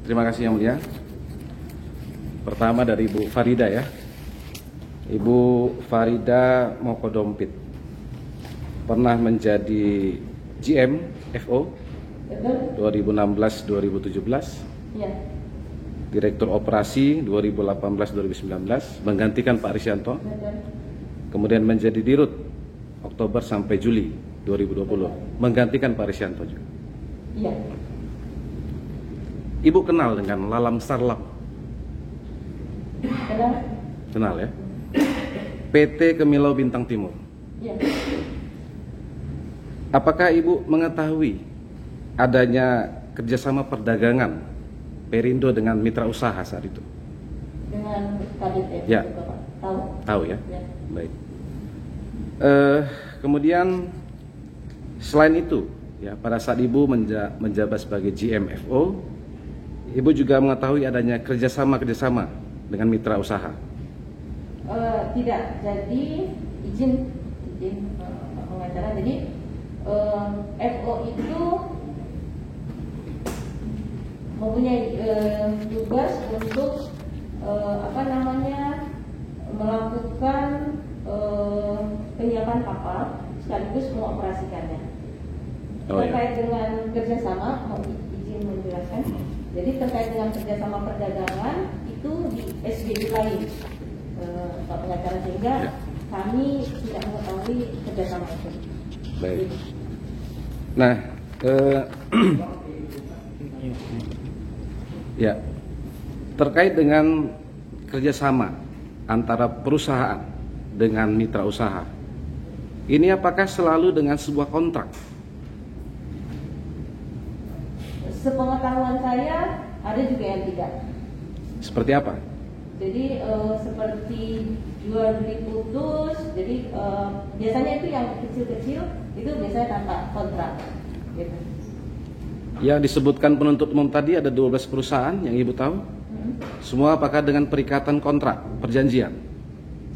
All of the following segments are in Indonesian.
Terima kasih Yang Mulia. Pertama dari Ibu Farida ya. Ibu Farida Mokodompit pernah menjadi GM FO 2016-2017. Ya. Direktur Operasi 2018-2019 menggantikan Pak Risyanto. Betul. Kemudian menjadi Dirut Oktober sampai Juli 2020 menggantikan Pak Risyanto juga. Iya. Ibu kenal dengan Lalam Sarlam? Kenal? Kenal ya. PT Kemilau Bintang Timur. Iya. Apakah Ibu mengetahui adanya kerjasama perdagangan Perindo dengan mitra usaha saat itu? Dengan Kadit Ya. Bapak. Tahu? Tahu ya? Ya. Baik. Kemudian selain itu, ya pada saat Ibu menjabat sebagai GMFO, Ibu juga mengetahui adanya kerjasama dengan mitra usaha. Tidak. Jadi izin pengacara. Jadi FO itu mempunyai tugas untuk melakukan penyiapan kapal sekaligus mengoperasikannya. Terkait dengan kerjasama, mau izin menjelaskan. Jadi terkait dengan kerjasama perdagangan itu di SBU lain, Pak Pengacara, sehingga kami tidak mengetahui kerjasama itu. Baik. Nah, ya terkait dengan kerjasama antara perusahaan dengan mitra usaha, ini apakah selalu dengan sebuah kontrak? Sepengetahuan saya ada juga yang tidak. Seperti apa? Jadi seperti jual beli putus. Jadi biasanya itu yang kecil-kecil itu biasanya tanpa kontrak. Gitu. Yang disebutkan penuntut umum tadi ada 12 perusahaan yang Ibu tahu. Semua apakah dengan perikatan kontrak, perjanjian?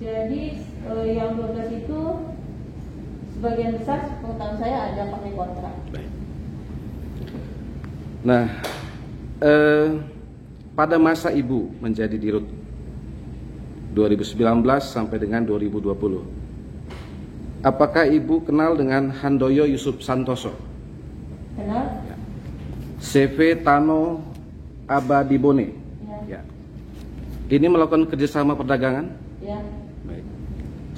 Jadi yang 12 itu sebagian besar pengetahuan saya ada pakai kontrak. Baik. Nah, pada masa Ibu menjadi Dirut 2019 sampai dengan 2020, apakah Ibu kenal dengan Handoyo Yusuf Santoso? Kenal? Ya. CV Tano Abadibone. Ya. Ya. Ini melakukan kerjasama perdagangan? Ya. Baik.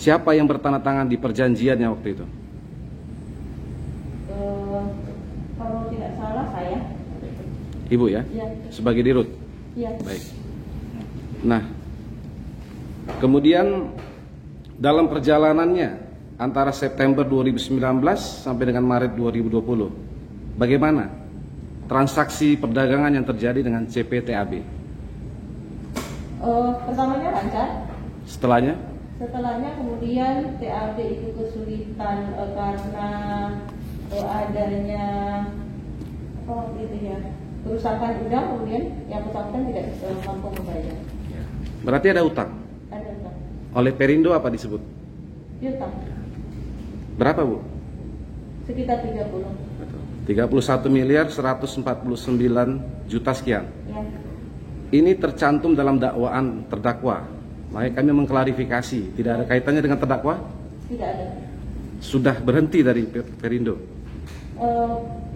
Siapa yang bertanda tangan di perjanjiannya waktu itu? Kalau tidak salah saya. Ibu ya? Ya. Sebagai Dirut? Ya. Baik. Nah, kemudian dalam perjalanannya antara September 2019 sampai dengan Maret 2020, bagaimana transaksi perdagangan yang terjadi dengan CPTAB? Pertamanya lancar. Setelahnya? Setelahnya kemudian TAB itu kesulitan karena adanya apa waktu itu ya, kerusakan gudang, kemudian yang bersangkutan tidak mampu membayar. Berarti ada utang? Ada utang. Oleh Perindo apa disebut? Piutang. Berapa Bu? Sekitar 30. 31.149 juta sekian. Ya. Ini tercantum dalam dakwaan terdakwa. Makanya kami mengklarifikasi, tidak ada kaitannya dengan terdakwa? Tidak ada. Sudah berhenti dari Perindo?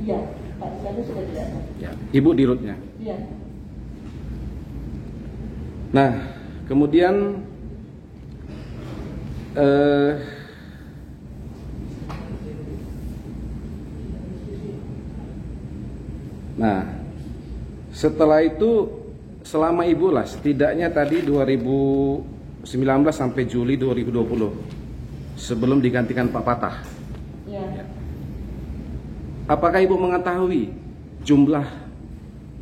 Iya, Pak Risyanto sudah tidak ada. Ya. Ibu Dirutnya? Iya. Nah, kemudian setelah itu selama Ibu lah setidaknya tadi 2019 sampai Juli 2020 sebelum digantikan Pak Patah. Iya. Apakah Ibu mengetahui jumlah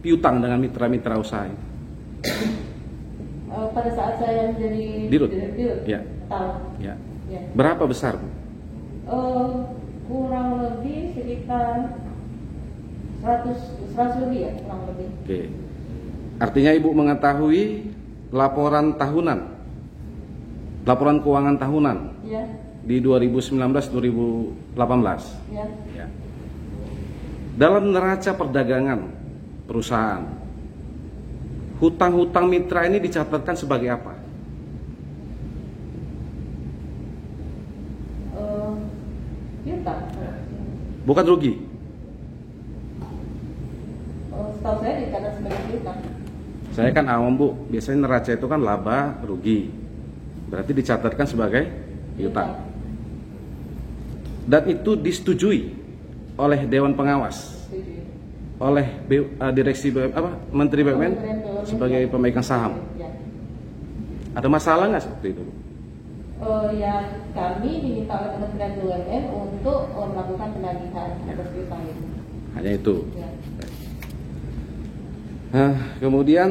piutang dengan mitra-mitra usaha itu? Pada saat saya menjadi Dirut? Dirut, Ya. tahu. Ya. Ya. Berapa besar Bu? Kurang lebih sekitar 100 lebih ya, kurang lebih. Oke. Artinya Ibu mengetahui laporan tahunan, laporan keuangan tahunan Ya. di 2019-2018. Ya. Ya. Dalam neraca perdagangan perusahaan hutang-hutang mitra ini dicatatkan sebagai apa? Piutang. Bukan rugi. Setahu saya dicatat sebagai piutang. Saya kan awam Bu, biasanya neraca itu kan laba rugi. Berarti dicatatkan sebagai piutang. Dan itu disetujui oleh Dewan Pengawas, oleh direksi Menteri BUMN sebagai pemegang saham. Ada masalah nggak seperti itu? Ya, kami diminta oleh Kementerian BUMN untuk melakukan penagihan atas piutang itu. Hanya itu. Ya. Kemudian,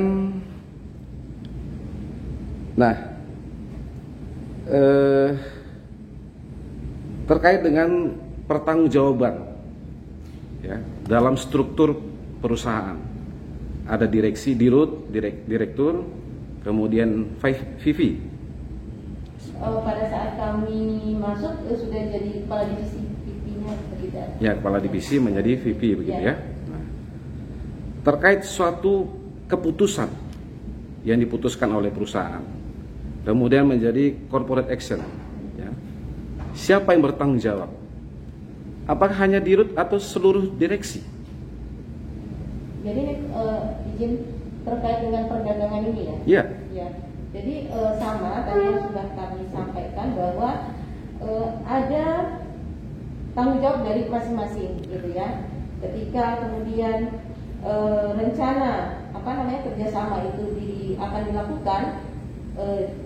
terkait dengan pertanggungjawaban, ya, dalam struktur perusahaan, ada direksi, dirut, direktur, kemudian VP. Pada saat kami masuk sudah jadi kepala divisi VP-nya tidak? Ya, kepala divisi menjadi VP begitu ya. Nah, terkait suatu keputusan yang diputuskan oleh perusahaan, kemudian menjadi corporate action, ya, siapa yang bertanggung jawab? Apakah hanya dirut atau seluruh direksi? Jadi izin terkait dengan perdagangan ini ya? Iya. Ya. Jadi sama tadi yang sudah kami sampaikan bahwa ada tanggung jawab dari masing-masing gitu ya. Ketika kemudian rencana kerjasama itu akan dilakukan,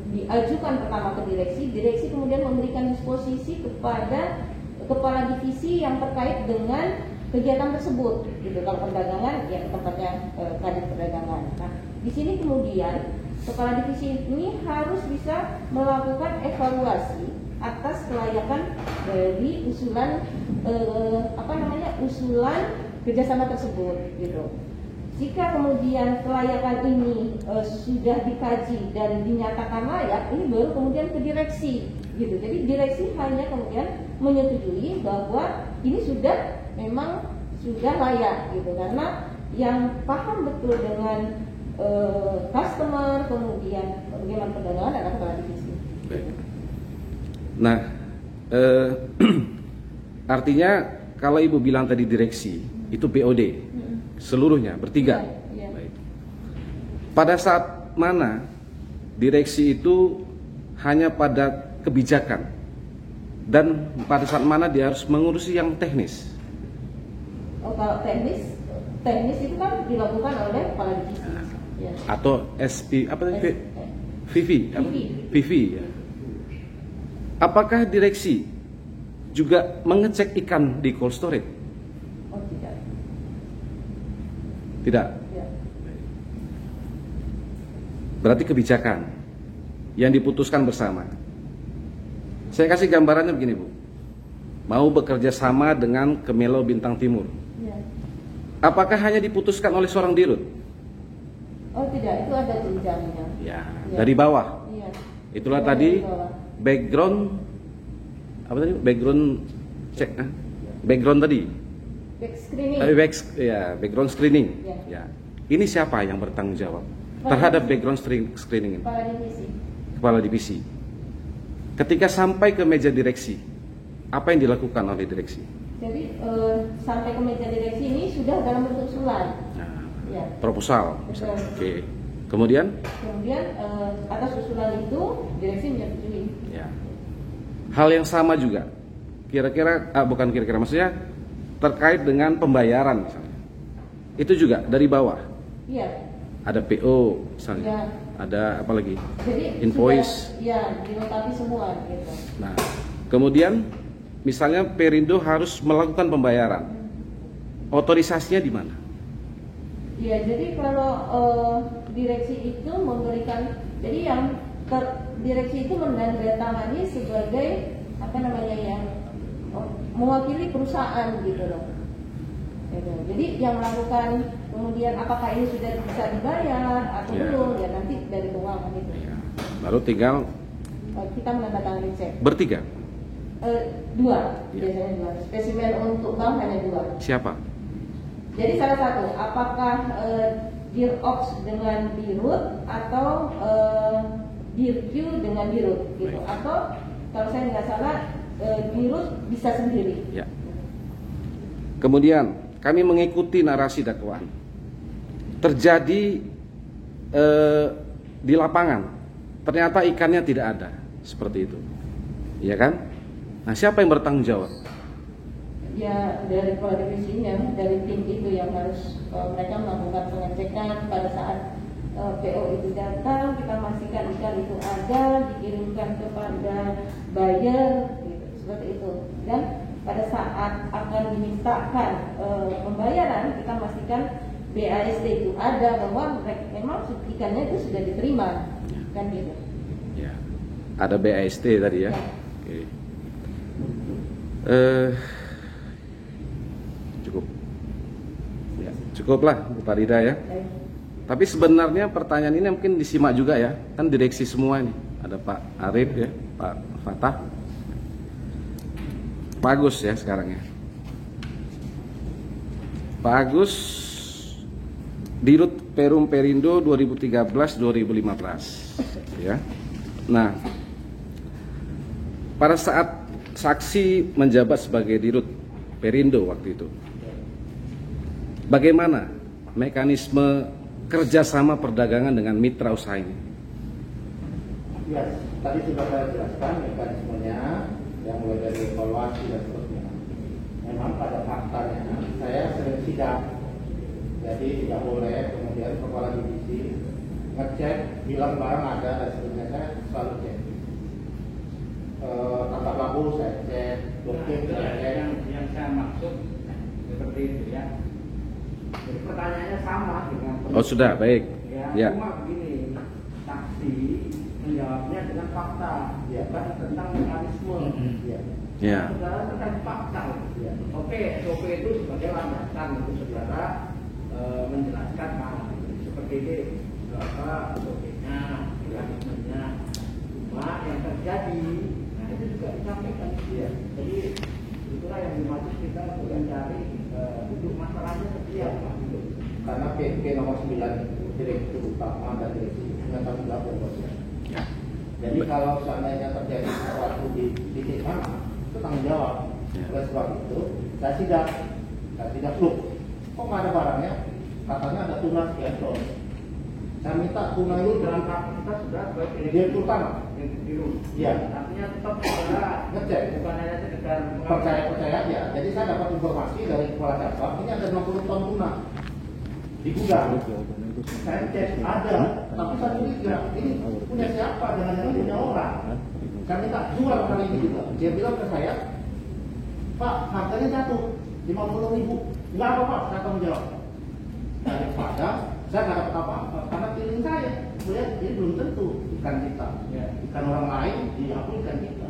diajukan pertama ke direksi kemudian memberikan disposisi kepada kepala divisi yang terkait dengan kegiatan tersebut gitu. Kalau perdagangan ya tempatnya kadit perdagangan. Nah, di sini kemudian kepala divisi ini harus bisa melakukan evaluasi atas kelayakan dari usulan usulan kerjasama tersebut gitu. Jika kemudian kelayakan ini sudah dikaji dan dinyatakan layak, ini baru kemudian ke direksi gitu. Jadi direksi hanya kemudian menyetujui bahwa ini memang sudah layak gitu, karena yang paham betul dengan customer kemudian bagaimana perdagangan adalah kepala divisi. Nah, artinya kalau Ibu bilang tadi direksi itu BOD seluruhnya bertiga. Ya. Baik. Pada saat mana direksi itu hanya pada kebijakan dan pada saat mana dia harus mengurusi yang teknis? Kalau teknis itu kan dilakukan oleh kepala divisi. Ya. Atau VV ya. Apakah direksi juga mengecek ikan di cold storage? Oh tidak. Tidak. Ya. Berarti kebijakan yang diputuskan bersama. Saya kasih gambarannya begini Bu. Mau bekerja sama dengan Kemelo Bintang Timur. Ya. Apakah hanya diputuskan oleh seorang dirut? Oh tidak, itu ada jenjangnya. Ya, dari bawah. Iya. Itulah Ya, tadi dari bawah. background cek, background tadi. Back screening. Background screening. Ya. Ya. Ini siapa yang bertanggung jawab terhadap background screening ini? Kepala divisi. Kepala divisi. Ketika sampai ke meja direksi, apa yang dilakukan oleh direksi? Jadi sampai ke meja direksi ini sudah dalam bentuk usulan. Nah, Ya. proposal. Betul. Oke. Kemudian? Kemudian atas usulan itu direksi menyetujui. Ya. Hal yang sama juga. Maksudnya terkait dengan pembayaran misalnya. Itu juga dari bawah. Iya. Ada PO misalnya. Ya. Ada apa lagi? Jadi Invoice. ya dilengkapi semua gitu. Nah, kemudian misalnya Perindo harus melakukan pembayaran. Otorisasinya di mana? Ya, jadi kalau direksi itu memberikan, jadi yang direksi itu menandatangani sebagai mewakili perusahaan gitu loh. Jadi yang melakukan kemudian apakah ini sudah bisa dibayar atau belum ya nanti dari keuangan itu. Ya. Lalu tinggal kita menandatangani cek. bertiga. Dua, Ya. biasanya dua. Spesimen untuk bank hanya dua. Siapa? Jadi salah satu, apakah Dirox dengan dirut atau Dir Q dengan dirut gitu. Atau kalau saya nggak salah dirut bisa sendiri. Ya. Kemudian kami mengikuti narasi dakwaan. Terjadi di lapangan, ternyata ikannya tidak ada, seperti itu, ya kan? Nah, siapa yang bertanggung jawab? Ya dari kepala divisinya, dari tim itu yang harus mereka melakukan pengecekan pada saat PO itu datang, kita pastikan ikan itu ada, dikirimkan kepada buyer, gitu, seperti itu. Dan pada saat akan dimintakan pembayaran, kita pastikan BAST itu ada, bahwa memang ikannya itu sudah diterima, kan gitu. Ya, ada BAST tadi ya. Oke. Cukup. Ya, cukuplah Bu Farida ya. Tapi sebenarnya pertanyaan ini mungkin disimak juga ya, kan direksi semua ini. Ada Pak Arif ya, Pak Fatah, Pak Agus ya sekarang ya. Pak Agus, Dirut Perum Perindo 2013-2015 ya. Nah, pada saat saksi menjabat sebagai Dirut Perindo waktu itu, bagaimana mekanisme kerjasama perdagangan dengan mitra usaha ini? Ya, tadi sudah saya jelaskan mekanismenya, yang mulai dari evaluasi dan seterusnya. Memang pada faktanya saya sering sidang, jadi tidak boleh kemudian kepala divisi ngecek, bilang barang ada dan seterusnya. Saya selalu cek. Tata labu saya cek, dokim saya cek. Yang saya maksud seperti itu ya. Jadi pertanyaannya sama dengan Oh sudah, baik. Ya. Cuma begini, saksi menjawabnya dengan fakta, Ya. bukan tentang mekanisme. Ya. Ya. Saudara tentang fakta. Ya. Oke, SOP itu sebagai landasan untuk saudara menjelaskan hal seperti ini, apa SOP-nya, mekanismenya. Cuma yang terjadi, nah itu juga disampaikan. Ya. Jadi itulah yang dimaksud kita untuk mencari duduk masalahnya seperti apa. Karena PP nomor 9 itu direktur utama dan direksi punya tanggung jawab dan bosnya. Ya. Jadi kalau seandainya terjadi sesuatu di titik mana, itu tanggung jawab. Ya. Oleh sebab itu, saya tidak look. Kok nggak ada barangnya? Katanya ada tuna sekian ton. Saya minta tuna itu Dalam kapasitas sudah sebagai direktur utama. biru. Iya. Artinya tetap saudara Ngecek. bukan hanya sekedar Percaya aja. Jadi saya dapat informasi dari kepala cabang, ini ada 60 ton tuna di gudang. Saya cek ada, tapi saya curiga ini punya siapa? Jangan-jangan punya orang. Saya minta jual kali ini juga. Dia bilang ke saya, Pak, harganya jatuh 50.000. Nggak apa-apa, saya tanggung jawab. Daripada saya nggak dapat apa-apa, karena feeling saya, melihat ini belum tentu ikan kita, ikan orang lain diakui ikan kita.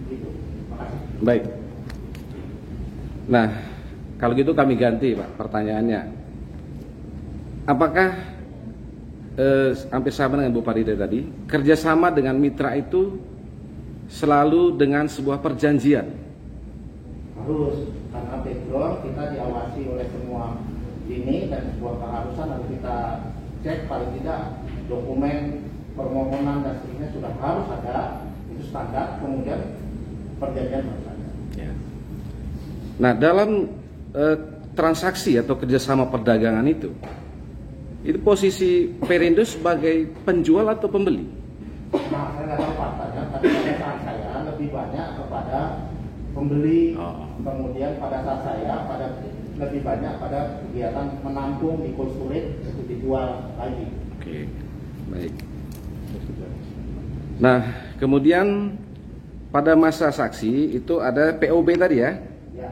Gitu. Makasih. Baik. Nah, kalau gitu kami ganti Pak pertanyaannya. Apakah hampir sama dengan Bu Farida tadi, kerjasama dengan mitra itu selalu dengan sebuah perjanjian? Harus, karena background kita diawasi oleh semua ini dan sebuah keharusan harus kita cek paling tidak dokumen permohonan dan seterusnya sudah harus ada, itu standar, kemudian perjanjian harus ada. Ya. Nah, dalam transaksi atau kerjasama perdagangan itu posisi Perindo sebagai penjual atau pembeli? Nah, saya nggak tahu faktanya, tapi pada saat saya lebih banyak kepada pembeli, kemudian pada saat saya lebih banyak pada kegiatan menampung di cold storage untuk dijual lagi. Oke, baik. Nah, kemudian pada masa saksi itu ada POB tadi ya? Ya.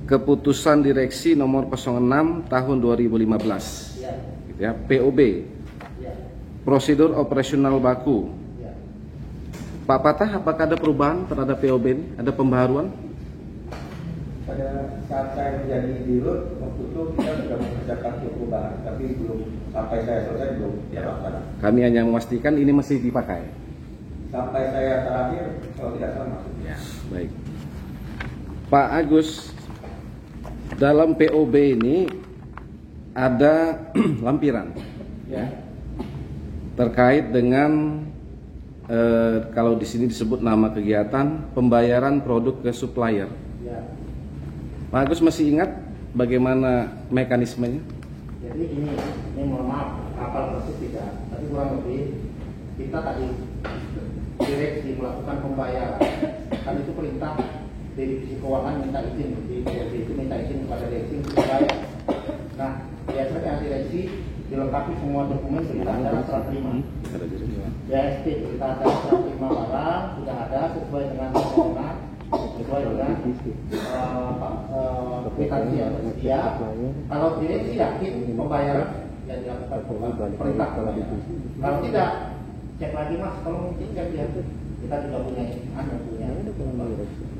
Keputusan Direksi nomor 06 tahun 2015. Ya. Gitu ya, POB. Ya. Prosedur operasional baku. Ya. Pak Patah, apakah ada perubahan terhadap POB ini? Ada pembaharuan? Pada saat saya menjadi dirut, waktu itu kita sudah mengerjakan perubahan, tapi belum sampai saya selesai belum terlaksana. Kami hanya memastikan ini masih dipakai. Sampai saya terakhir, kalau tidak salah masuk. Ya, baik. Pak Agus, dalam POB ini ada lampiran ya terkait dengan kalau di sini disebut nama kegiatan pembayaran produk ke supplier. Ya. Pak Agus masih ingat bagaimana mekanismenya? Jadi ini mohon maaf, kapal persis tidak, tapi kurang lebih kita tadi direksi melakukan pembayaran. Kan itu perintah dari divisi keuangan minta izin, di itu minta izin kepada direksi untuk membayar. Nah, biasanya direksi dilengkapi semua dokumen berita acara serah terima. BST berita acara serah terima barang sudah ada sesuai dengan kewenangan, sesuai dengan kwitansi yang tersedia. Kalau direksi yakin pembayaran yang dilakukan perintah pembayaran. Kalau tidak, cek lagi mas. Kalau mungkin cek ya, kita juga punya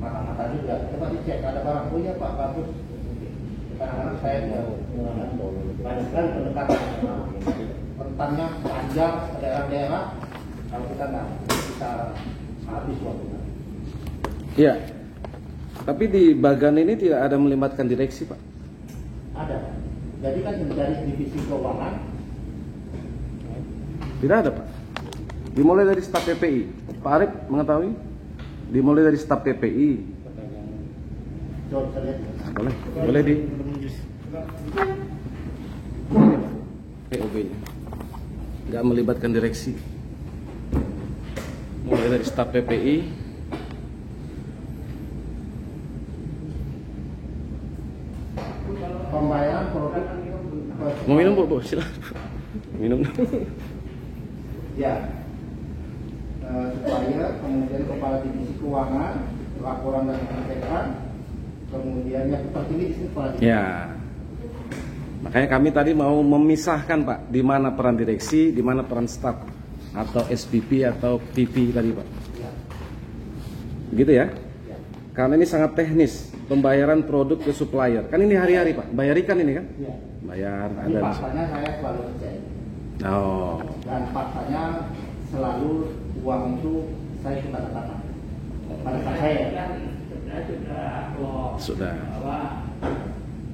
mata-mata juga. Coba dicek ada barang punya pak bagus. Kadang-kadang saya banyak sekali pendekatan rentannya panjang ke daerah-daerah. Kalau kita nggak bisa habis waktunya. Iya. Tapi di bagan ini tidak ada melibatkan direksi, Pak. Ada. Jadi kan dari divisi keuangan. Tidak ada, Pak. Dimulai dari staf PPI. Pak Arif mengetahui? Dimulai dari staf PPI. Coba saya lihat. Boleh di POB-nya. Nggak melibatkan direksi. Mulai dari staf PPI. Pembayaran produk. Mau minum, Bu? Silakan. Minum. Ya. Supaya kemudian kepala divisi keuangan, laporan dan pengecekan, kemudian yang tertinggi di sini kepala divisi. Ya. Makanya kami tadi mau memisahkan, Pak, di mana peran direksi, di mana peran staf atau SPP atau PP tadi, Pak. Ya. Begitu ya? Ya. Karena ini sangat teknis, pembayaran produk ke supplier. Kan ini hari-hari, Pak. Bayarikan ini kan? Ya. Bayar Ini ada. faktanya saya selalu cek. Oh. Dan faktanya selalu uang itu saya suka katakan. Pada saat saya sebenarnya sudah loh Sudah. bahwa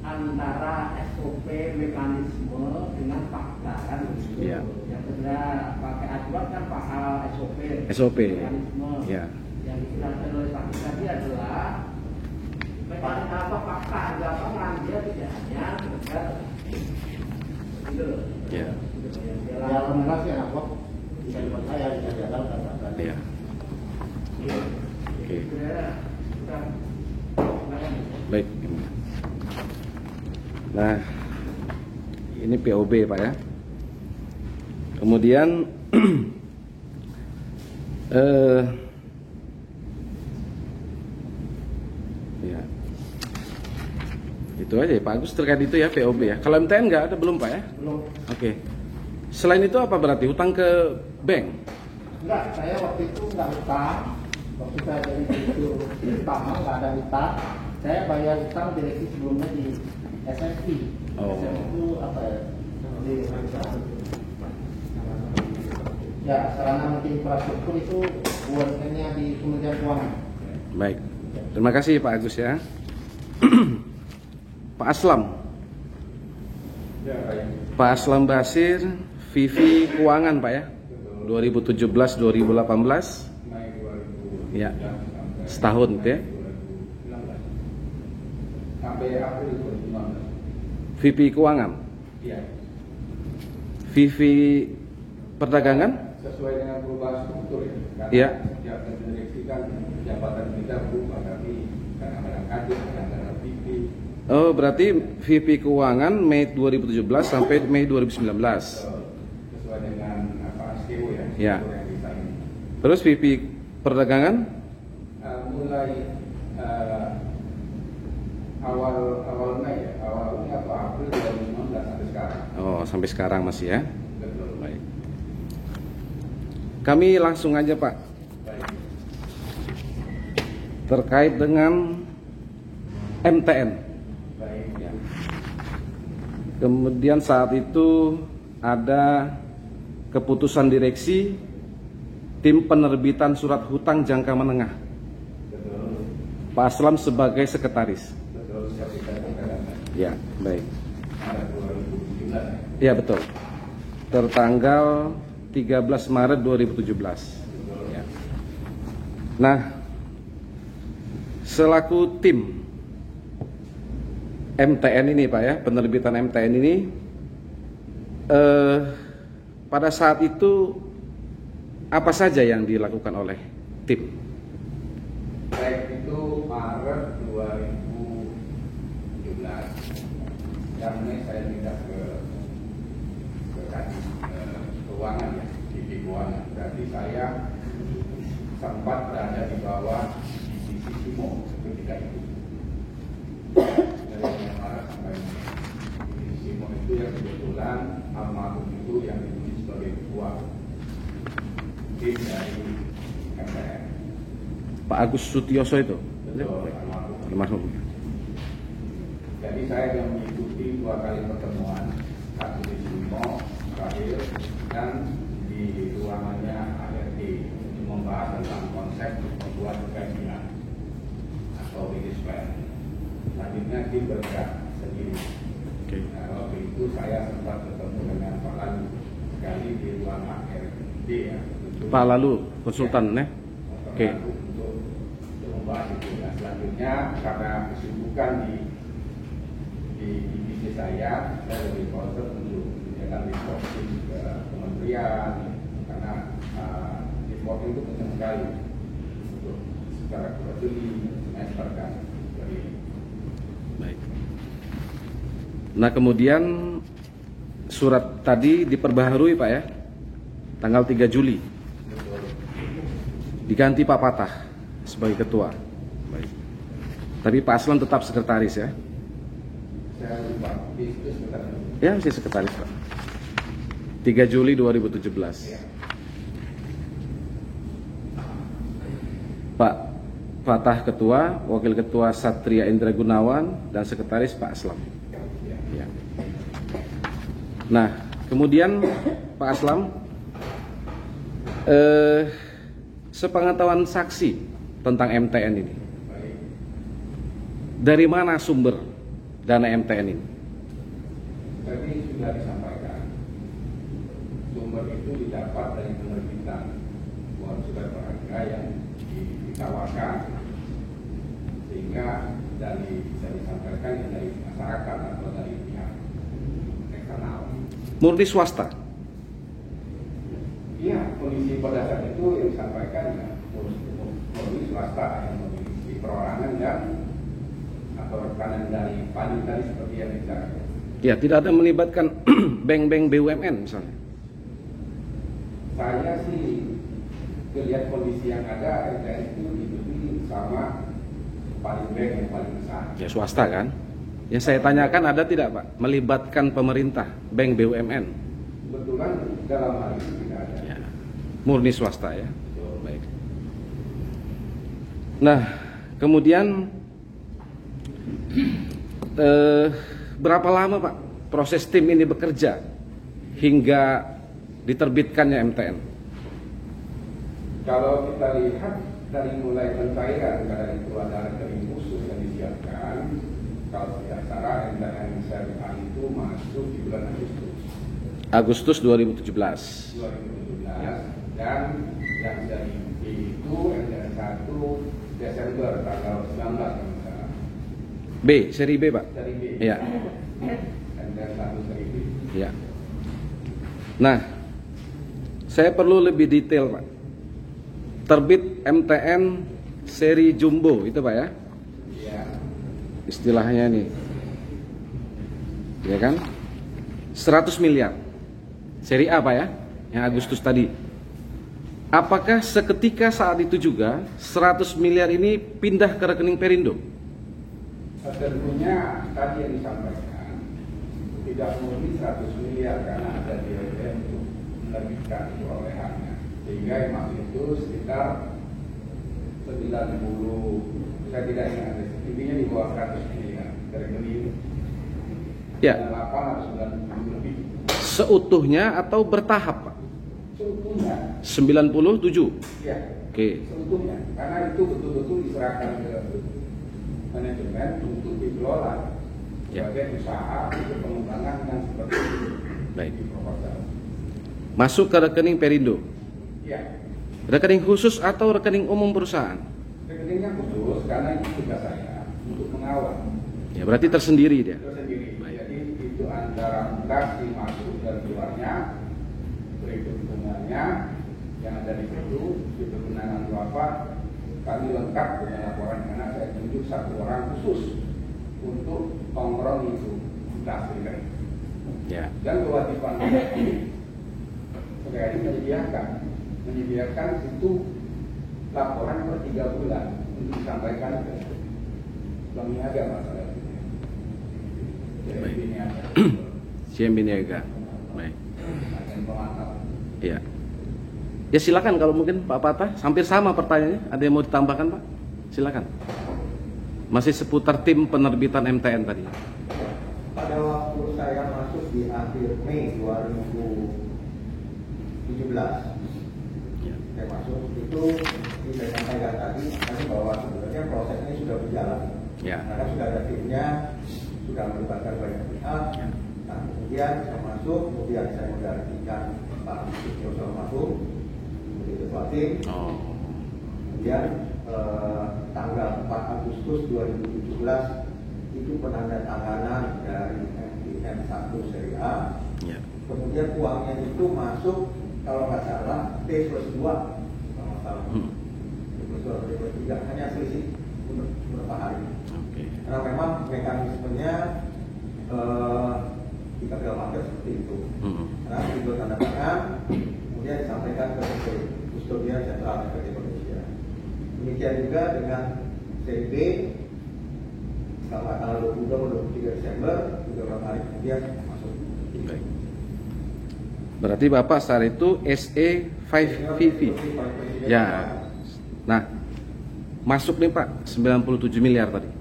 antara SOP mekanisme dengan fakta kan begitu. Iya. Yang sebenarnya pakai acuan kan pasal SOP. SOP. Mekanisme. Ya. Yang dijelaskan oleh saksi tadi adalah mekanisme apa fakta di lapangan dia tidak hanya sekedar gitu loh. Ya. ya alhamdulillah sih anak kok bisa dipercaya, bisa diandalkan. Ya. Oke. Baik. Nah, ini POB, Pak ya. Kemudian ya. Itu aja ya, Pak Agus terkait itu ya POB ya. Kalau MTN nggak ada belum, Pak ya? Belum. Oke. Selain itu apa berarti hutang ke bank? Enggak, saya waktu itu enggak hutang. Waktu saya jadi direktur utama enggak ada hutang. Saya bayar hutang direksi sebelumnya di SFI. Oh. SFI itu apa ya? Di ya, sarana multi infrastruktur itu UMN-nya di Kementerian Keuangan. Baik. Terima kasih Pak Agus ya. Pak Aslam. Pak Aslam Basir, Vivi Keuangan, Pak ya. 2017-2018. Ya. Setahun gitu ya. Sampai April 2015. Vivi Keuangan. Iya. Vivi Perdagangan. Sesuai dengan perubahan struktur ya. Karena Iya. setiap direksi kan jabatan kita berubah, tapi kadang-kadang kader, kadang-kadang PP. Oh, berarti Vivi Keuangan Mei 2017 sampai Mei 2019. Sesuai dengan apa SKU ya. Ya. struktur yang kita ini. Terus Vivi Perdagangan Mulai awal Mei ya, awal Mei atau April 2019 sampai sekarang. oh, sampai sekarang masih ya. Betul. Baik. Kami langsung aja, Pak. Baik. Terkait dengan MTN. Baik. Ya. Kemudian saat itu ada keputusan direksi tim penerbitan surat hutang jangka menengah. Betul. Pak Aslam sebagai sekretaris. Betul. Siap kita katakan. Ya, baik. Ada 2017 Ya betul. Tertanggal 13 Maret 2017. Ya. Nah, selaku tim MTN ini Pak ya, penerbitan MTN ini pada saat itu apa saja yang dilakukan oleh tim? Baik itu Maret 2017, yang ini saya pindah ke keuangan ya, di keuangan. Berarti saya sempat berada di bawah sisi Simo ketika itu. Dari Maret sampai di Simo itu yang kebetulan almarhum itu yang ditulis sebagai ketua tim dari MTN. Pak Agus Sutioso itu? Betul, Almarhum. Jadi saya yang mengikuti 2 kali pertemuan, satu di Simo terakhir dan di ruangannya ART untuk membahas tentang konsep membuat kajian atau release plan. Selanjutnya tim bergerak sendiri. Nah, waktu itu saya sempat bertemu dengan Pak Lalu sekali di ruang ART ya. Pak Lalu konsultan ya? Oke. Untuk membahas itu. Nah, selanjutnya karena kesibukan di divisi saya lebih concern untuk menjalankan reporting ke kementerian karena reporting itu penting sekali untuk secara quarterly menyebarkan dari. Baik. Nah kemudian surat tadi diperbaharui Pak ya, tanggal 3 Juli. Diganti Pak Patah sebagai ketua. Baik. Tapi Pak Aslam tetap sekretaris ya? Saya lupa, itu sekretaris. Ya masih sekretaris Pak. 3 Juli 2017. Ya. Pak Patah ketua, wakil ketua Satria Indra Gunawan, dan sekretaris Pak Aslam. Ya. Nah kemudian Pak Aslam, sepengetahuan saksi tentang MTN ini, dari mana sumber dana MTN ini? Tadi sudah disampaikan, sumber itu didapat dari penerbitan uang surat berharga yang ditawarkan, sehingga bisa disampaikan yang dari masyarakat atau dari pihak eksternal. Murni swasta? Iya, kondisi pada saat itu yang disampaikan ya, murni swasta yang memiliki perorangan dan atau rekanan dari PANI tadi seperti yang dicari. Ya, tidak ada melibatkan bank-bank BUMN misalnya. Saya sih melihat kondisi yang ada, MTN itu diikuti sama paling bank yang paling besar. Ya swasta kan? Yang saya tanyakan ada tidak Pak melibatkan pemerintah, bank BUMN? Kebetulan dalam hal ini tidak ada. Ya. Murni swasta ya. Baik. Nah, kemudian berapa lama Pak proses tim ini bekerja hingga diterbitkannya MTN? Kalau kita lihat dari mulai pencairan karena itu ada rekening khusus yang disiapkan, kalau tidak salah MTN syariah itu masuk di bulan Agustus 2017. Dan yang dari B itu MTN 1 Desember tanggal 19 kalau salah. B, seri B Pak? Seri B. Iya. MTN 1 seri B. Iya. Nah, saya perlu lebih detail Pak. Terbit MTN seri jumbo itu Pak ya? Iya. Istilahnya nih. Ya kan? 100 miliar. Seri A Pak ya? Yang Agustus tadi. Apakah seketika saat itu juga 100 miliar ini pindah ke rekening Perindo? Tentunya tadi yang disampaikan tidak murni 100 miliar karena ada DLM untuk menerbitkan perolehannya, sehingga yang masuk itu sekitar 90, saya tidak ingat, intinya di bawah 100 miliar ke rekening. Ya. 8 atau 90 lebih. Seutuhnya atau bertahap Pak? Seutuhnya. 97? Ya. Oke. Seutuhnya, karena itu betul-betul diserahkan ke manajemen untuk dikelola Ya. sebagai usaha untuk pengembangan yang seperti itu. Baik. di proposal. Masuk ke rekening Perindo. Ya, Rekening khusus atau rekening umum perusahaan? rekeningnya khusus karena itu tugas saya untuk mengawal Ya, berarti tersendiri dia. itu sendiri. Baik. Jadi itu antara kas masuk dan keluarnya, berikut bunganya yang ada di situ, di kewenangan Bapak, kami lengkap dengan laporan karena saya tunjuk satu orang khusus untuk kontrol itu kas rekening. Ya. Dan kewajiban PGRI menyediakan itu laporan per 3 bulan untuk disampaikan ke Bank Niaga masalah itu. Jadi Baik. ini ada CMB Niaga. Baik. agen pemantau. Iya. Ya silakan kalau mungkin Pak Patah, hampir sama pertanyaannya. Ada yang mau ditambahkan Pak? Silakan. Masih seputar tim penerbitan MTN tadi. Pada waktu saya masuk di akhir Mei 2017, Ya. saya masuk itu saya sampaikan tadi bahwa sebenarnya proses ini sudah berjalan. Ya. Karena sudah ada timnya, sudah melibatkan banyak pihak. Ya. Nah, kemudian saya masuk, kemudian saya menggantikan Pak Sutio Salmasum menjadi ketua tim. Oh. Kemudian tanggal 4 Agustus 2017 itu penandatanganan dari MTN 1 seri A. Ya. Kemudian uangnya itu masuk kalau nggak salah T+2 kalau nggak salah. T+2 atau T+3 hanya selisih beberapa hari. Oke. Karena memang mekanismenya di capital market seperti itu. Karena itu tanda tangan, kemudian disampaikan ke Kustodian Sentral Republik Indonesia. Demikian juga dengan CB tanggal 22-23 Desember, beberapa hari kemudian masuk. Baik. Berarti Bapak saat itu SE5VV. Ya. Nah, masuk nih Pak 97 miliar tadi.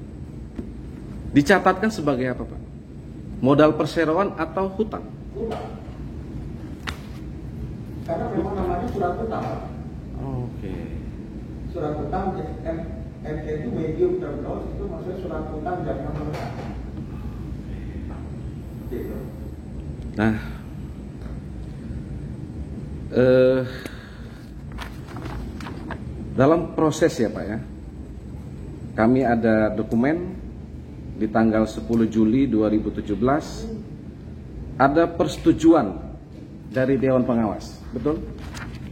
Dicatatkan sebagai apa Pak? Modal perseroan atau hutang? Utang. Karena memang namanya surat utang. Oke. Surat utang MT itu medium term loan, itu maksudnya surat utang jangka menengah. Gitu. Nah, dalam proses ya Pak ya, kami ada dokumen di tanggal 10 Juli 2017 ada persetujuan dari Dewan Pengawas, betul?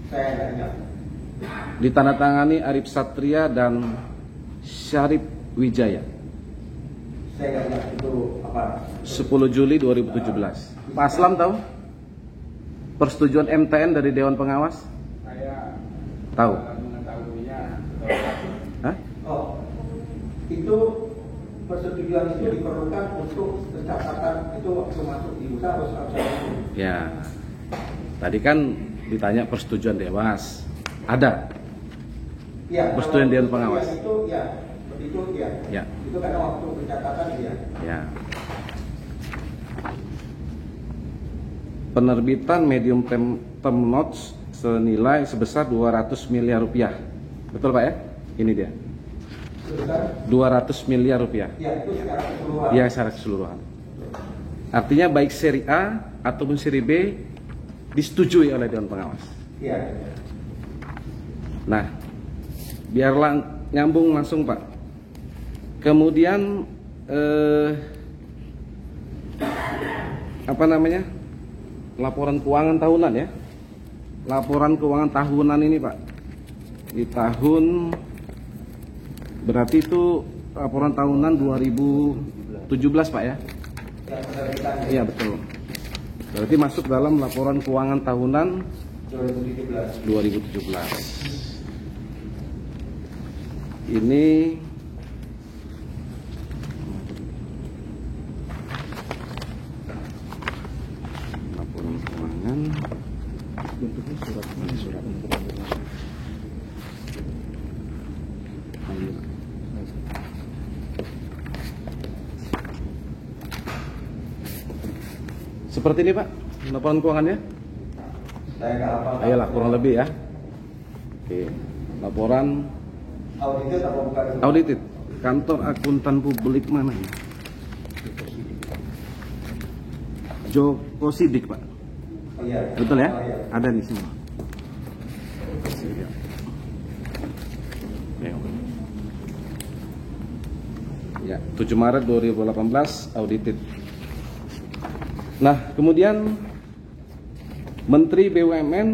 Saya nggak ingat. Ditandatangani Arif Satria dan Syarif Wijaya. Saya nggak ingat itu apa. 10 Juli 2017. Pak Aslam tahu? Persetujuan MTN dari Dewan Pengawas? Saya Tahu. mengetahuinya. Hah? Oh, itu persetujuan itu diperlukan untuk pencatatan itu waktu masuk di usaha harus Ya. Tadi kan ditanya persetujuan Dewas. Ada. ya, Persetujuan kalau Dewan Pengawas. Itu ya, seperti itu ya. Ya. Itu karena waktu pencatatan ya. Ya. Penerbitan medium term notes senilai sebesar 200 miliar rupiah. Betul Pak ya? Ini dia. Sebesar 200 miliar rupiah. ya itu secara keseluruhan. Ya, secara keseluruhan. Artinya baik seri A ataupun seri B disetujui oleh Dewan Pengawas. Iya. Nah, biarlah nyambung langsung Pak. Kemudian apa namanya? Laporan keuangan tahunan ya. Laporan keuangan tahunan ini Pak. Di tahun berarti itu laporan tahunan 2017 Pak ya? Ya, penerbitannya Iya betul. Berarti masuk dalam laporan keuangan tahunan 2017. 2017. Ini laporan keuangan bentuknya surat Ayo. Seperti ini Pak laporan keuangannya. Saya nggak hafal. Ayolah kurang lebih ya. Oke, laporan Audited apa bukan? audited kantor akuntan publik mana ya? Joko Sidik, Pak. Oh, iya. Betul ya? Oh, iya. Ada di sini. Ya, 7 Maret 2018 audited. Nah, kemudian Menteri BUMN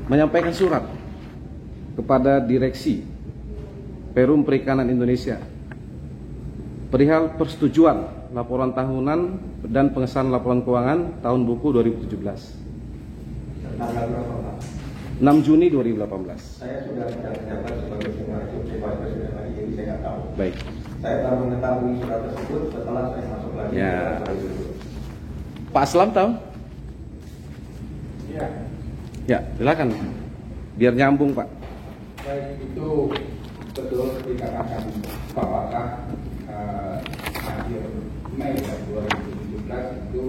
menyampaikan surat kepada direksi Perum Perikanan Indonesia perihal persetujuan laporan tahunan dan pengesahan laporan keuangan tahun buku 2017. Tanggal berapa, Pak? 6 Juni 2018. Saya sudah tidak menjabat sebagai supervisor sudah lagi, jadi saya nggak tahu. Baik. Saya baru mengetahui surat tersebut setelah saya masuk lagi. Ya. ke itu. Pak Aslam tahu? Ya, Ya, silakan. Biar nyambung, Pak. baik, itu betul dikatakan apakah akhir Mei 2017 itu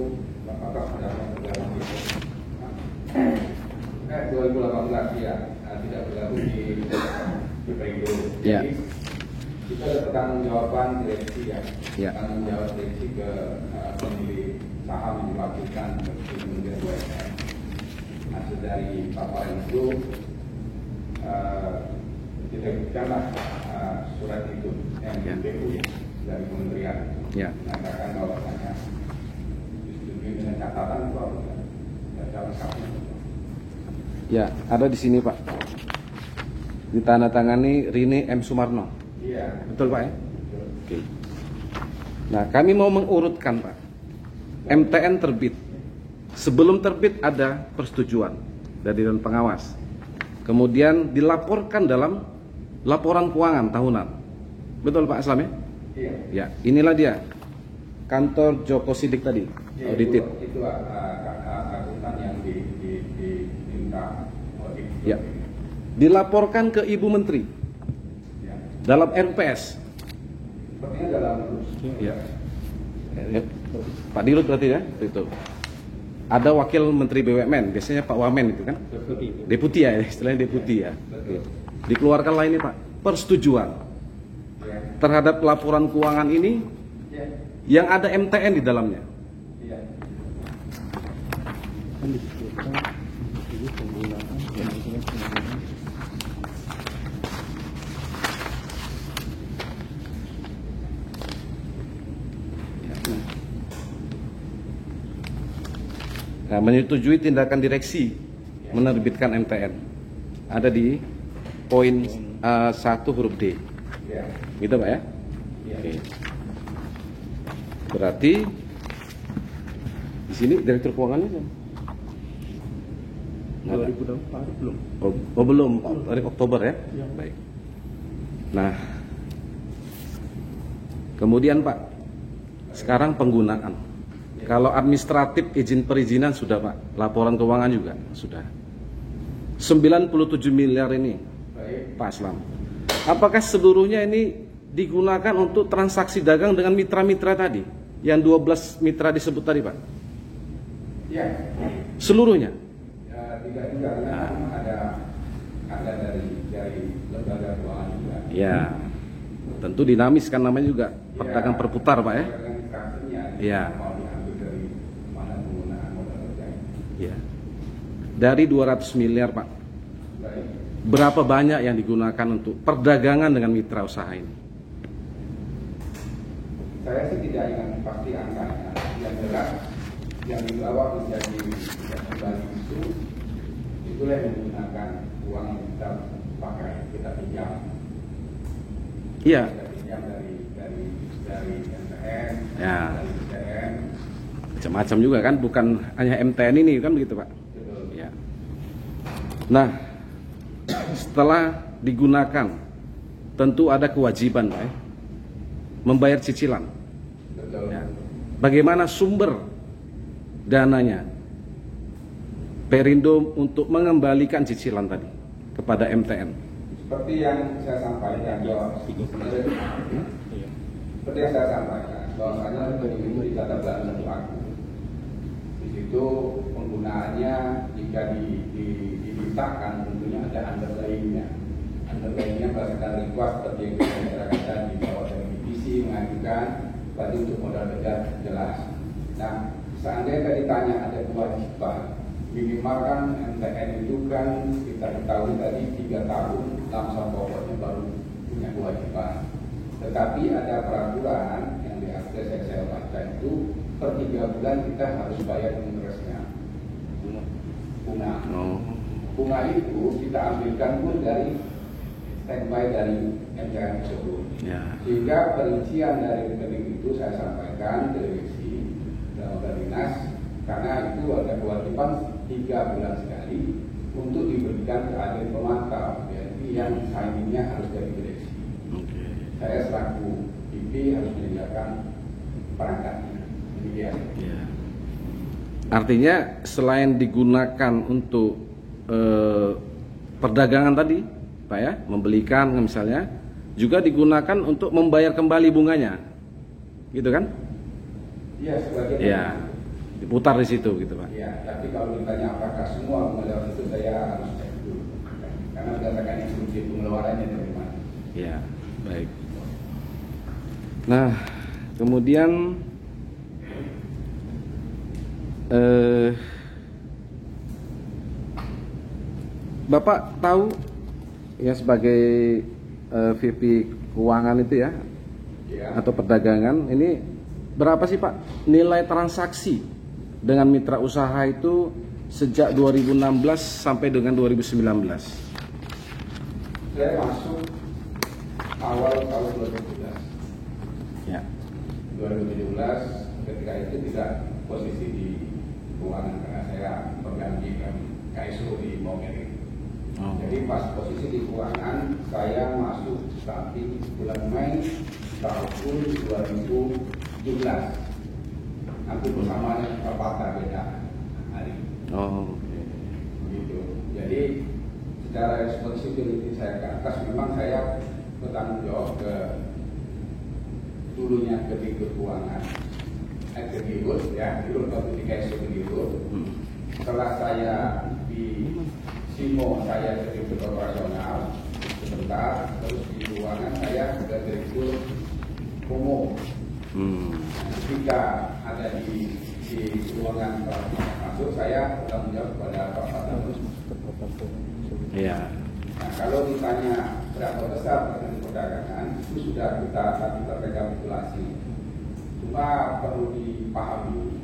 apakah sudah bergabung di 2018 ya, tidak bergabung di Perindo. Ya. Jadi kita ada pertanggungjawaban direksi ya, Ya. tanggung jawab direksi ke pemilik saham yang diwakilkan ke Kementerian BUMN. Hasil dari paparan itu kita berikanlah surat itu MPU dari kementerian Ya. mengatakan bahwasanya disetujui dengan catatan bahwa data lengkapnya. Ya, ada di sini, Pak. Ditandatangani Rini M. Sumarno. Iya. Betul, Pak ya? Oke. Nah, kami mau mengurutkan, Pak. MTN terbit. Sebelum terbit ada persetujuan dari Dewan Pengawas. Kemudian dilaporkan dalam laporan keuangan tahunan. Betul, Pak Aslam ya? Iya. Ya, inilah dia. Kantor Joko Sidik tadi, Iya, audited. Itu akuntan yang diminta audit. Ya. Dilaporkan ke Ibu Menteri Ya. dalam RPS. Sepertinya dalam Ya. Ya. Pak Dirut berarti ya? Itu. Ada wakil Menteri BUMN, biasanya Pak Wamen itu kan? Deputi ya, istilahnya deputi ya. Betul. Dikeluarkanlah ini, Pak, persetujuan Ya. terhadap laporan keuangan ini Ya. yang ada MTN di dalamnya. Iya. Nah, menyetujui tindakan direksi menerbitkan MTN. Ada di poin 1 huruf D. Ya. Gitu, Pak ya? Iya. Oke. Berarti di sini direktur keuangannya kan? 2024 belum. Oh belum, dari Oktober ya? Baik. Nah, kemudian Pak, sekarang penggunaan. Kalau administratif izin perizinan sudah, Pak. Laporan keuangan juga sudah. 97 miliar ini, Baik. Pak Aslam. Apakah seluruhnya ini digunakan untuk transaksi dagang dengan mitra-mitra tadi? Yang 12 mitra disebut tadi, Pak? Ya. Seluruhnya? Ya, tidak juga ada dari lembaga keuangan juga. Ya. Tentu dinamis kan namanya juga perdagangan perputar, Pak ya? Perdagangan transaksinya. Ya. Mau diambil dari mana penggunaan modal kerja. Ya. Dari 200 miliar, Pak. Baik. Berapa banyak yang digunakan untuk perdagangan dengan mitra usaha ini? Saya sih tidak ingat pasti angkanya. Yang jelas yang dibawa menjadi kembali itulah yang menggunakan uang yang kita pakai, kita pinjam. Iya. Kita pinjam dari MTN, Ya. dari BTN. Macam-macam juga kan, bukan hanya MTN ini kan begitu, Pak? Betul. Ya. Nah, setelah digunakan, tentu ada kewajiban, Pak, ya? Membayar cicilan. Betul. Ya. Bagaimana sumber dananya Perindo untuk mengembalikan cicilan tadi kepada MTN? Seperti yang saya sampaikan bahwa seperti yang saya sampaikan bahwasanya itu dicatat dalam buku. Di situ penggunaannya jika dimintakan tentunya ada underlying-nya. Underlying-nya berdasarkan request seperti yang kita bicarakan tadi bahwa dari divisi mengajukan berarti untuk modal kerja jelas. Nah, seandainya ditanya ada kewajiban, minimal kan MTN itu kan kita ketahui tadi 3 tahun langsung pokoknya baru punya kewajiban. Tetapi ada peraturan yang di akses saya baca itu per 3 bulan kita harus bayar interestnya. Bunga. Bunga itu kita ambilkan pun dari standby dari MTN tersebut. Sehingga perincian dari rekening itu saya sampaikan ke divisi dalam dinas, karena itu ada kewajiban 3 bulan sekali untuk diberikan ke agen pemantau, jadi yang signingnya harus dari direksi. Saya selaku PP harus menyediakan perangkatnya. Demikian. Artinya selain digunakan untuk perdagangan tadi, Pak ya, membelikan misalnya, juga digunakan untuk membayar kembali bunganya, gitu kan? Iya, sebagian. Iya, diputar di situ, gitu Pak. Iya, tapi kalau ditanya apakah semua pengeluaran itu, saya harus cek dulu, karena berdasarkan instruksi pengeluarannya dari mana. Iya, baik. Nah, kemudian Bapak tahu ya sebagai VP keuangan itu ya, atau perdagangan, ini berapa sih Pak nilai transaksi dengan mitra usaha itu sejak 2016 sampai dengan 2019? Saya masuk awal tahun 2017. Ya. 2017 ketika itu tidak posisi di keuangan karena saya pengganti KSO di Mongeri. Jadi pas posisi di keuangan saya masuk tapi bulan Mei tahun 2017. Hampir bersamaan terpatah beda hari. Begitu. Jadi secara responsibility saya ke atas, memang saya bertanggung jawab ke dulunya ke Direktur Keuangan, ke Dirut ya, Dirut waktu di KSO Dirut. Setelah saya di Simo saya jadi Direktur Operasional sebentar, terus di keuangan saya sudah Direktur Umum. Ketika ada di keuangan masuk, saya bertanggung jawab kepada Pak Patanus. Iya. Nah, kalau ditanya berapa besar perdagangan, itu sudah kita rekapitulasi. Cuma perlu dipahami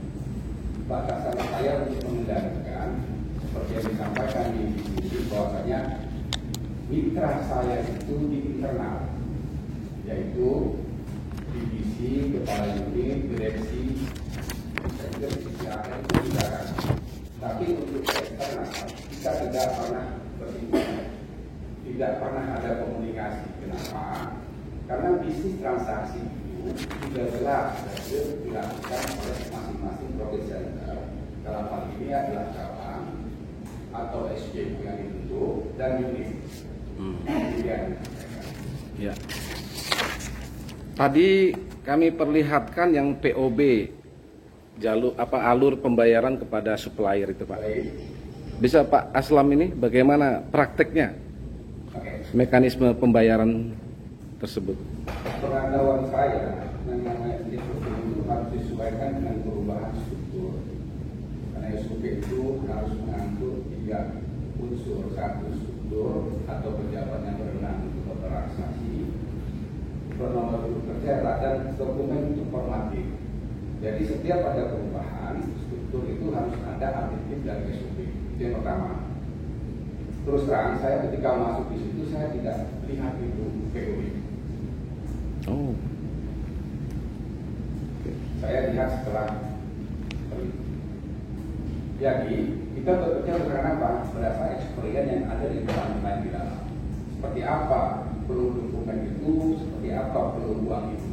batasan saya untuk mengendalikan seperti yang disampaikan di sini, bahwasanya mitra saya itu di internal, yaitu divisi, kepala unit, direksi, itu tidak. Tapi untuk eksternal kita tidak pernah berhubungan, tidak pernah ada komunikasi. Kenapa? Karena bisnis transaksi itu sudah jelas dilakukan oleh masing-masing provider. Dalam hal ini adalah cabang atau SJ yang dibentuk dan unit. Ya. Tadi kami perlihatkan yang POB, alur pembayaran kepada supplier itu Pak. Bisa Pak Aslam ini bagaimana prakteknya mekanisme pembayaran tersebut? Pengetahuan saya mengenai itu harus disesuaikan dengan perubahan struktur. Karena SOP itu harus mengangkut 3 unsur, 1 struktur atau pejabat yang berwenang untuk transaksi, bernomor urut kerja, dan dokumen untuk formatif. Jadi setiap ada perubahan struktur itu harus ada update dari SOP. Itu yang pertama. Terus terang saya ketika masuk di situ saya tidak lihat itu POB. Saya lihat setelah. Jadi kita bekerja berdasarkan apa? Berdasarkan experience yang ada di dalam di dalam. Seperti apa perlu dokumen itu, seperti apa perlu uang itu.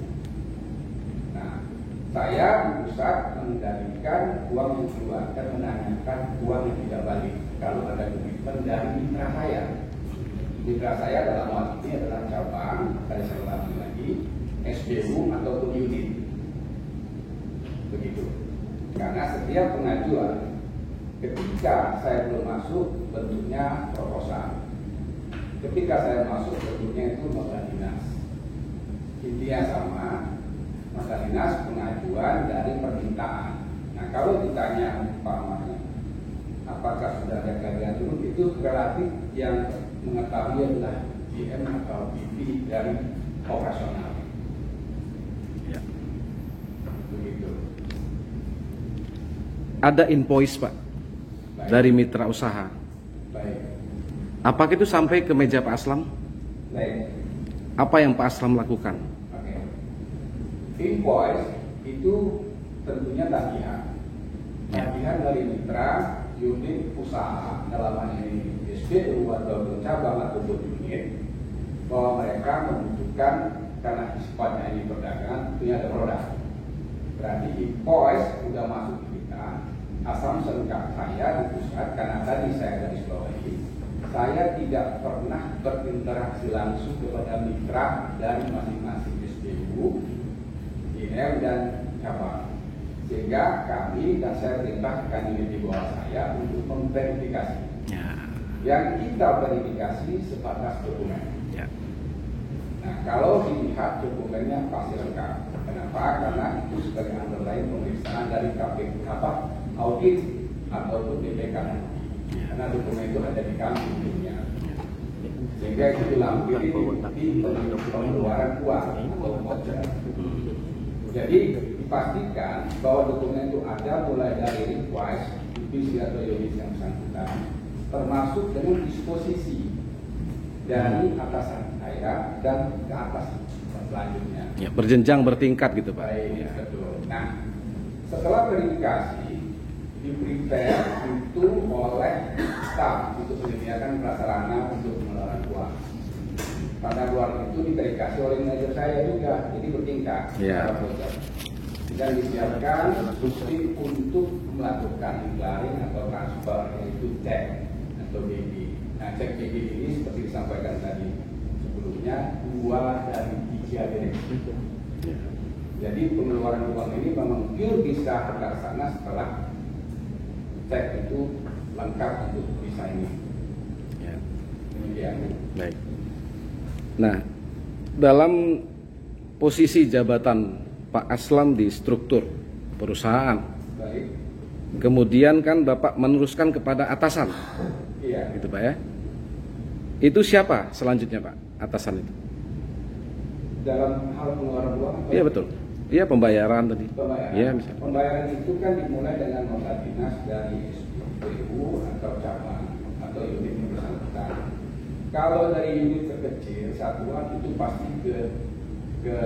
Nah, saya pusat mengendalikan uang yang keluar dan menanyakan uang yang tidak balik. Kalau ada komitmen dari mitra saya. Mitra saya dalam hal ini adalah cabang, dari saya ulangi lagi, SBU ataupun unit. Begitu. Karena setiap pengajuan ketika saya belum masuk bentuknya proposal. Ketika saya masuk bentuknya itu nota dinas. Intinya sama, nota dinas pengajuan dari permintaan. Nah, kalau ditanya umpamanya apakah sudah ada kajian turun, itu relatif yang mengetahui adalah GM atau VP dari operasional. Ya. Begitu. Ada invoice Pak Baik. dari mitra usaha. Baik. Apakah itu sampai ke meja Pak Aslam? Baik. Apa yang Pak Aslam lakukan? Oke. Invoice itu tentunya tagihan. Tagihan dari mitra unit usaha, dalam hal ini SPU atau cabang atau unit, bahwa mereka membutuhkan, karena sifatnya ini perdagangan, punya ada produk. Berarti invoice sudah masuk ke kita. Asam selengkap saya di pusat, karena tadi saya garis bawahi, saya tidak pernah berinteraksi langsung kepada mitra dari masing-masing SPU, IM dan cabang. Sehingga kami dan saya perintahkan ini di bawah saya untuk memverifikasi. Ya. Yang kita verifikasi sebatas dokumen. Ya. Nah, kalau dilihat dokumennya pasti lengkap. Kenapa? Karena itu sebagai underlying pemeriksaan dari KPK audit ataupun BPK. Karena dokumen itu ada di kami tentunya. Sehingga itu dilampiri di pengeluaran uang atau voucher. Jadi dipastikan bahwa dokumen itu ada mulai dari request, divisi atau unit yang bersangkutan, termasuk dengan disposisi dari atasan saya dan ke atas selanjutnya. Ya, berjenjang bertingkat gitu Pak. Baik, Ya. betul. Nah, setelah verifikasi, di-prepare itu oleh staf untuk menyediakan prasarana untuk pengeluaran uang. Pada luar itu diverifikasi oleh manajer saya juga, jadi bertingkat. Ya. Dan disiapkan bukti untuk melakukan clearing atau transfer, yaitu cek atau DB. Nah, cek DB ini seperti disampaikan tadi sebelumnya, 2 dari 3 direksi. Ya. Jadi pengeluaran uang ini memang pure bisa terlaksana setelah cek itu lengkap untuk bisa ini. Ya. Demikian. Baik. Nah, dalam posisi jabatan Pak Aslam di struktur perusahaan, Baik. kemudian kan Bapak meneruskan kepada atasan, Iya. gitu Pak ya. Itu siapa selanjutnya Pak, atasan itu? Dalam hal pengeluaran uang. Iya betul. Iya pembayaran tadi. Pembayaran. Iya misalnya. Pembayaran itu kan dimulai dengan nota dinas dari SPU atau cabang atau unit yang bersangkutan. Kalau dari unit terkecil satuan itu pasti ke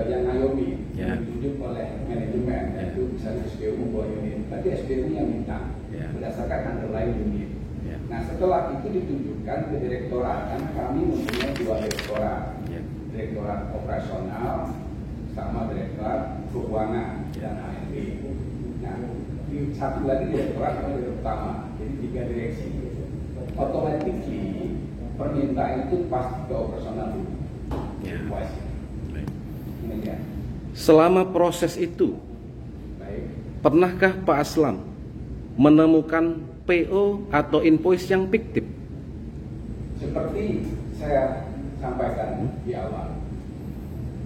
yang ngayomi, Ya. yang ditunjuk oleh manajemen, Ya. yaitu misalnya SPU membawa unit, tapi SPU yang minta Ya. berdasarkan underlying unit. Ya. Nah, setelah itu ditunjukkan ke direktorat, karena kami mempunyai 2 direktorat, Ya. direktorat operasional sama direktorat keuangan dan HRD. Nah, di satu lagi direktorat yang direktorat utama, jadi 3 direksi. Automatically permintaan itu pasti ke operasional dulu. Ya. Baik. Demikian. Selama proses itu, Baik. pernahkah Pak Aslam menemukan PO atau invoice yang fiktif? Seperti saya sampaikan di awal,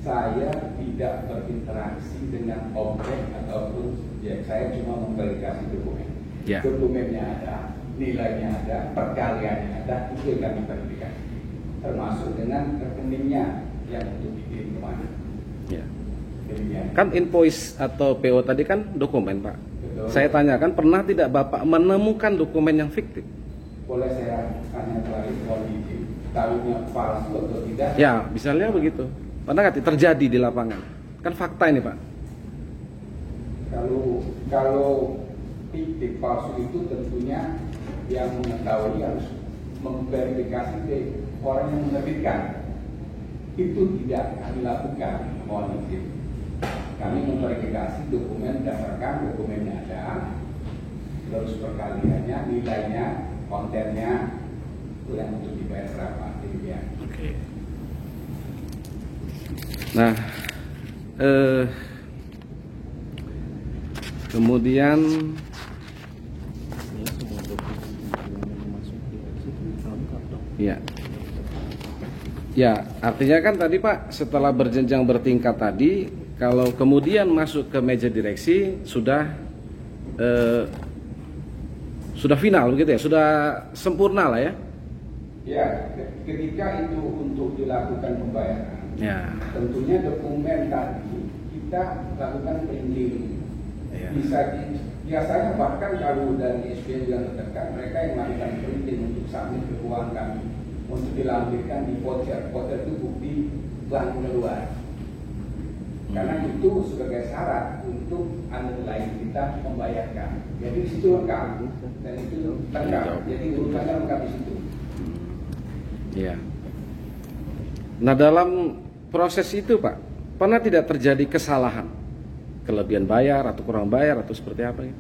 saya tidak berinteraksi dengan objek ataupun subjek. Saya cuma memverifikasi dokumen. Ya. Dokumennya ada, nilainya ada, perkaliannya ada, itu yang kami verifikasi. Termasuk dengan rekeningnya yang untuk dikirim kemana. Ya. Demikian. Kan invoice atau PO tadi kan dokumen Pak. Betul. Saya tanyakan, pernah tidak Bapak menemukan dokumen yang fiktif? Boleh saya tanya lagi kondisi tahunya palsu atau tidak? Ya, misalnya begitu. Pernah nggak terjadi di lapangan? Kan fakta ini Pak. Kalau fiktif palsu itu tentunya yang mengetahui harus memverifikasi ke orang yang menerbitkan. Itu tidak kami lakukan, mohon izin. Kami memverifikasi dokumen berdasarkan dokumennya ada, terus perkaliannya, nilainya, kontennya, itu yang untuk dibayar berapa, demikian. Oke. Nah, kemudian ya, ya artinya kan tadi Pak setelah berjenjang bertingkat tadi, kalau kemudian masuk ke meja direksi sudah sudah final begitu ya, sudah sempurna lah ya. Ya, ketika itu untuk dilakukan pembayaran, Ya. tentunya dokumen tadi kita lakukan printing. Ya. Biasanya bahkan kalau dari SPN yang terdekat, mereka yang melakukan printing untuk submit ke keuangan kami untuk dilampirkan di voucher. Voucher itu bukti bank keluar. Karena itu sebagai syarat untuk lain kita membayarkan. Jadi di situ lengkap dan itu lengkap. Jadi urutannya lengkap di situ. Ya. Nah, dalam proses itu Pak, pernah tidak terjadi kesalahan, kelebihan bayar atau kurang bayar atau seperti apa ya?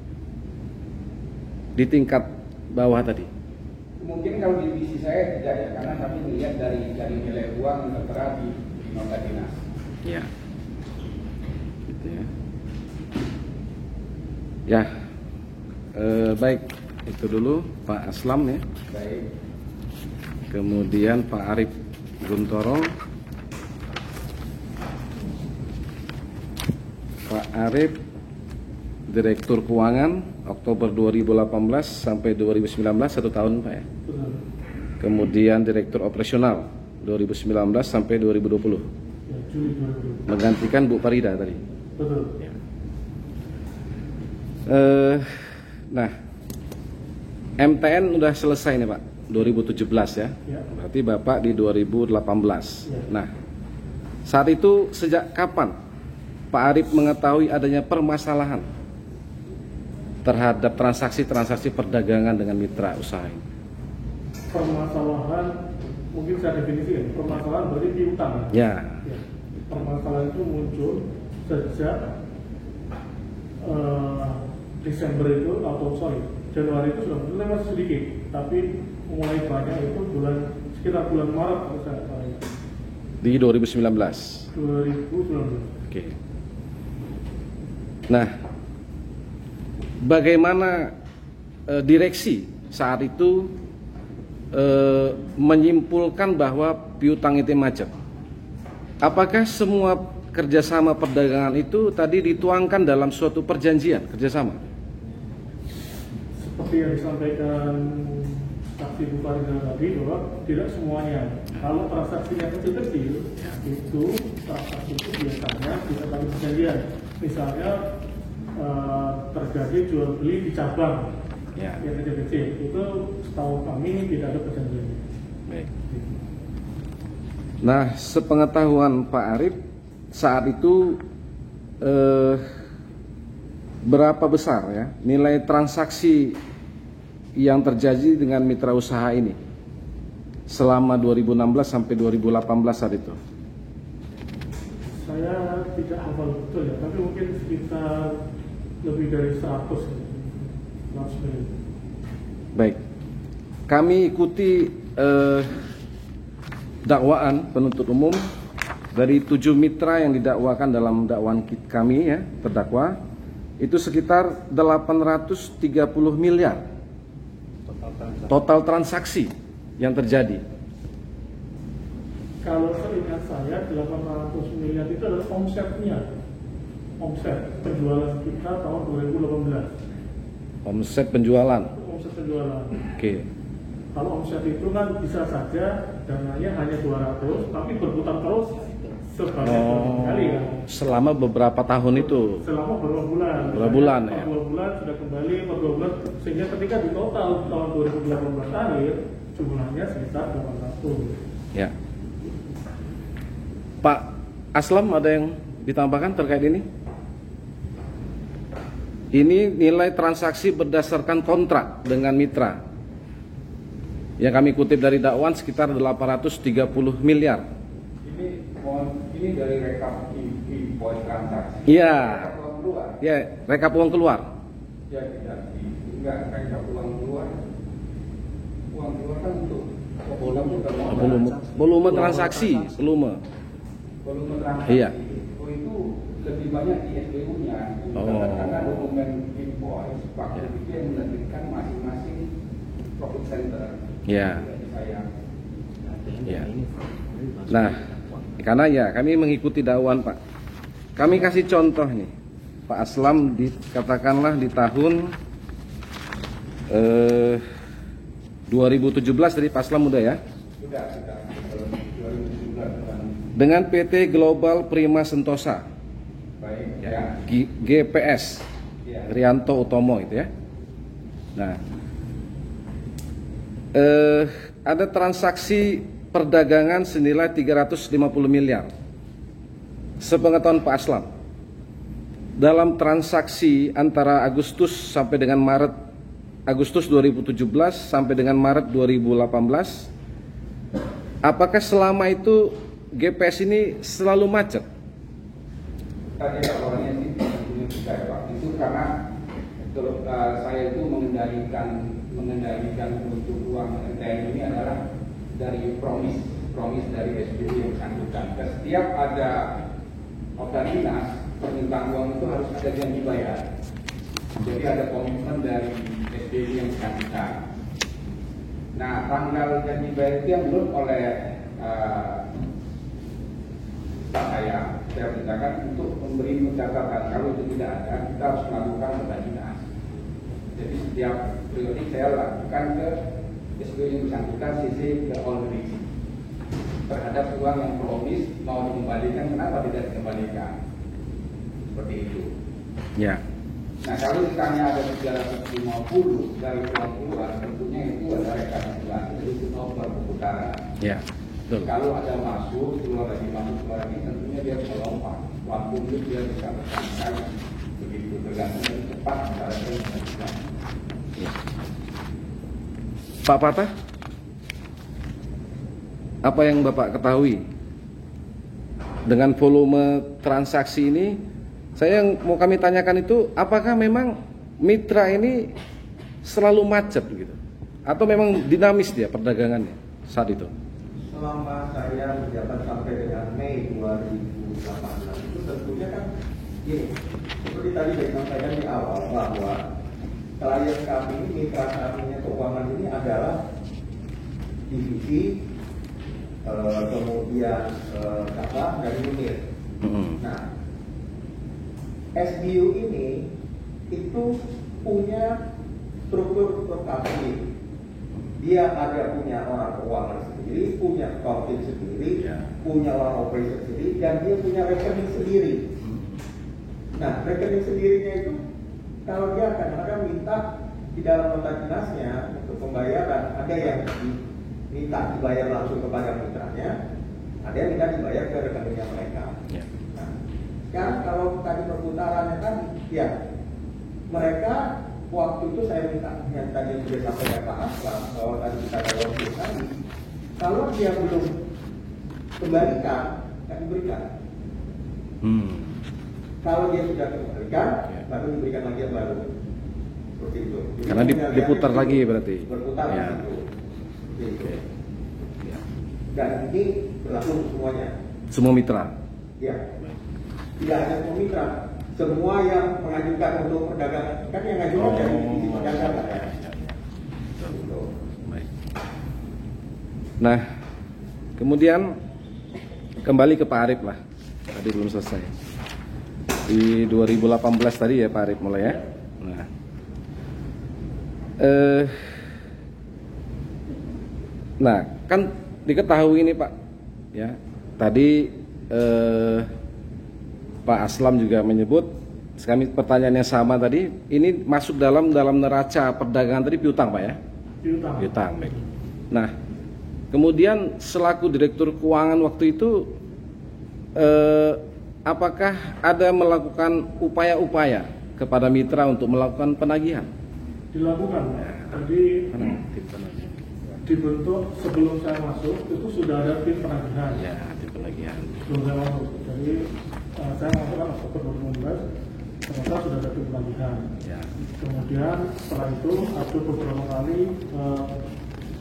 Di tingkat bawah tadi. Mungkin kalau di divisi saya tidak ya, karena kami melihat dari nilai uang yang tertera di nota dinas. Ya. Gitu ya. Ya. Baik, itu dulu Pak Aslam ya. Baik. Kemudian Pak Arif Guntoro. Pak Arif, Direktur Keuangan Oktober 2018 sampai 2019, 1 tahun Pak ya. Kemudian Direktur Operasional 2019 sampai 2020. Menggantikan Bu Farida tadi. Betul. Ya. Nah, MTN udah selesai nih Pak, 2017 ya. Ya. Berarti Bapak di 2018. Ya. Nah, saat itu sejak kapan Pak Arif mengetahui adanya permasalahan terhadap transaksi-transaksi perdagangan dengan mitra usaha ini? Permasalahan mungkin saya definisikan. Permasalahan berarti piutang. Ya. Ya. Permasalahan itu muncul sejak Desember itu atau Januari itu sudah mulai masih sedikit, tapi mulai banyak itu sekitar bulan Maret kalau saya tahu. Di 2019. 2019. Oke. Nah, bagaimana direksi saat itu menyimpulkan bahwa piutang itu macet? Apakah semua kerjasama perdagangan itu tadi dituangkan dalam suatu perjanjian kerjasama? Seperti yang disampaikan saksi Bu Farida tadi, bahwa tidak semuanya. Kalau transaksinya kecil-kecil, itu transaksi itu biasanya tidak ada perjanjian. Misalnya terjadi jual beli di cabang Ya. yang kecil-kecil, itu setahu kami tidak ada perjanjian. Baik. Nah, sepengetahuan Pak Arif, saat itu berapa besar ya nilai transaksi yang terjadi dengan mitra usaha ini selama 2016 sampai 2018 saat itu? Saya tidak hafal betul ya, tapi mungkin sekitar lebih dari 100 miliar. Baik, kami ikuti dakwaan penuntut umum dari 7 mitra yang didakwakan dalam dakwaan kami ya, terdakwa itu sekitar 830 miliar total transaksi yang terjadi. Kalau seingat saya 800 miliar itu adalah omsetnya, omset penjualan kita tahun 2018. Omset penjualan. Omset penjualan. Oke. Kalau omset itu kan bisa saja dananya hanya 200, tapi berputar terus sebanyak berapa kali ya. Selama beberapa tahun itu. Selama beberapa bulan. Beberapa bulan ya. 2 bulan sudah kembali, 2 bulan, sehingga ketika di total tahun 2018 akhir jumlahnya sekitar 800. Ya. Pak Aslam, ada yang ditambahkan terkait ini? Ini nilai transaksi berdasarkan kontrak dengan mitra. Yang kami kutip dari dakwaan sekitar 830 miliar. Ini dari rekap invoice transaksi. Iya. Rekap uang keluar. Ya, rekap uang keluar. Ya tidak, enggak rekap uang keluar. Uang keluar kan untuk Volume transaksi, volume. Volume transaksi. Iya. Oh, itu lebih banyak di SPU-nya. Karena dokumen invoice waktu itu yang menerbitkan masing-masing profit center. Ya. Saya. Ya. Nah, karena ya kami mengikuti dakwaan Pak. Kami kasih contoh nih. Pak Aslam dikatakanlah di tahun 2017 dari Pak Aslam udah ya? Sudah 2017. Dengan PT Global Prima Sentosa, Baik, ya, ya. GPS, Ya. Rianto Utomo itu ya. Nah, ada transaksi perdagangan senilai 350 miliar. Sepengetahuan Pak Aslam, dalam transaksi antara Agustus 2017 sampai dengan Maret 2018, apakah selama itu GPS ini selalu macet? Tadi laporannya sih tentunya tidak ya Pak. Itu karena saya itu mengendalikan untuk uang NTN ini adalah dari promis dari SPB yang bersangkutan. Setiap ada order dinas permintaan uang itu harus ada janji bayar. Jadi ada komitmen dari SPB yang bersangkutan. Nah, tanggal janji bayar itu yang belum oleh Pak saya mintakan untuk memberi pencatatan. Kalau itu tidak ada, kita harus melakukan order dinas. Jadi setiap periode saya lakukan ke SPB yang bersangkutan sisi ke all-risk terhadap uang yang promis mau dikembalikan, kenapa tidak dikembalikan? Seperti itu. Ya. Nah, kalau ditanya ada 350 dari uang keluar, tentunya itu ada rekapitulasi dari nomor perputaran. Ya. Betul. Kalau ada masuk, keluar lagi, tentunya dia bisa lompat. Waktu itu dia bisa berkali-kali begitu, tergantung dari cepat cara dia melakukan. Ya. Pak Patah, apa yang Bapak ketahui dengan volume transaksi ini? Saya yang mau kami tanyakan itu, apakah memang mitra ini selalu macet gitu, atau memang dinamis dia perdagangannya saat itu? Selama saya menjabat sampai dengan Mei 2018 itu tentunya kan gini, seperti tadi saya sampaikan di awal bahwa klien kami ini, mitra kami keuangan ini adalah divisi kemudian cabang dan unit. Nah, SBU ini itu punya struktur kami. Dia ada punya orang keuangan sendiri, punya accounting sendiri, punya orang operation sendiri, dan dia punya rekening sendiri. Nah, rekening sendirinya itu kalau dia kadang-kadang minta di dalam nota dinasnya untuk pembayaran, ada yang minta dibayar langsung kepada mitranya, ada yang minta dibayar ke rekeningnya mereka. Nah, sekarang kalau tadi perputarannya tadi, ya mereka waktu itu saya minta yang tadi sudah sampaikan Pak Aslam bahwa tadi kita ada waktu tadi, kalau dia belum kembalikan, akan diberikan. Kalau dia sudah kembalikan, baru diberikan lagi yang baru. Seperti itu. Jadi karena diputar lagi berarti. Berputar ya. itu. Dan ini berlaku untuk semuanya. Semua mitra. Ya. Tidak hanya semua mitra. Semua yang mengajukan untuk perdagangan, kan yang ngajukan dari divisi perdagangan ya. Baik. Nah, kemudian kembali ke Pak Arif lah. Tadi belum selesai. Di 2018 tadi ya Pak Arif mulai ya. Nah, kan diketahui ini Pak, ya. Tadi Pak Aslam juga menyebut, kami pertanyaannya sama tadi, ini masuk dalam neraca perdagangan tadi piutang Pak ya? Piutang, baik. Nah, kemudian selaku Direktur Keuangan waktu itu, apakah ada melakukan upaya-upaya kepada mitra untuk melakukan penagihan? Dilakukan, jadi dibentuk sebelum saya masuk itu sudah ada tim penagihan. Ya, tim penagihan. Sebelum saya masuk, jadi saya masuk kan Oktober 2019, ternyata sudah ada tim penagihan. Ya. Kemudian setelah itu ada beberapa kali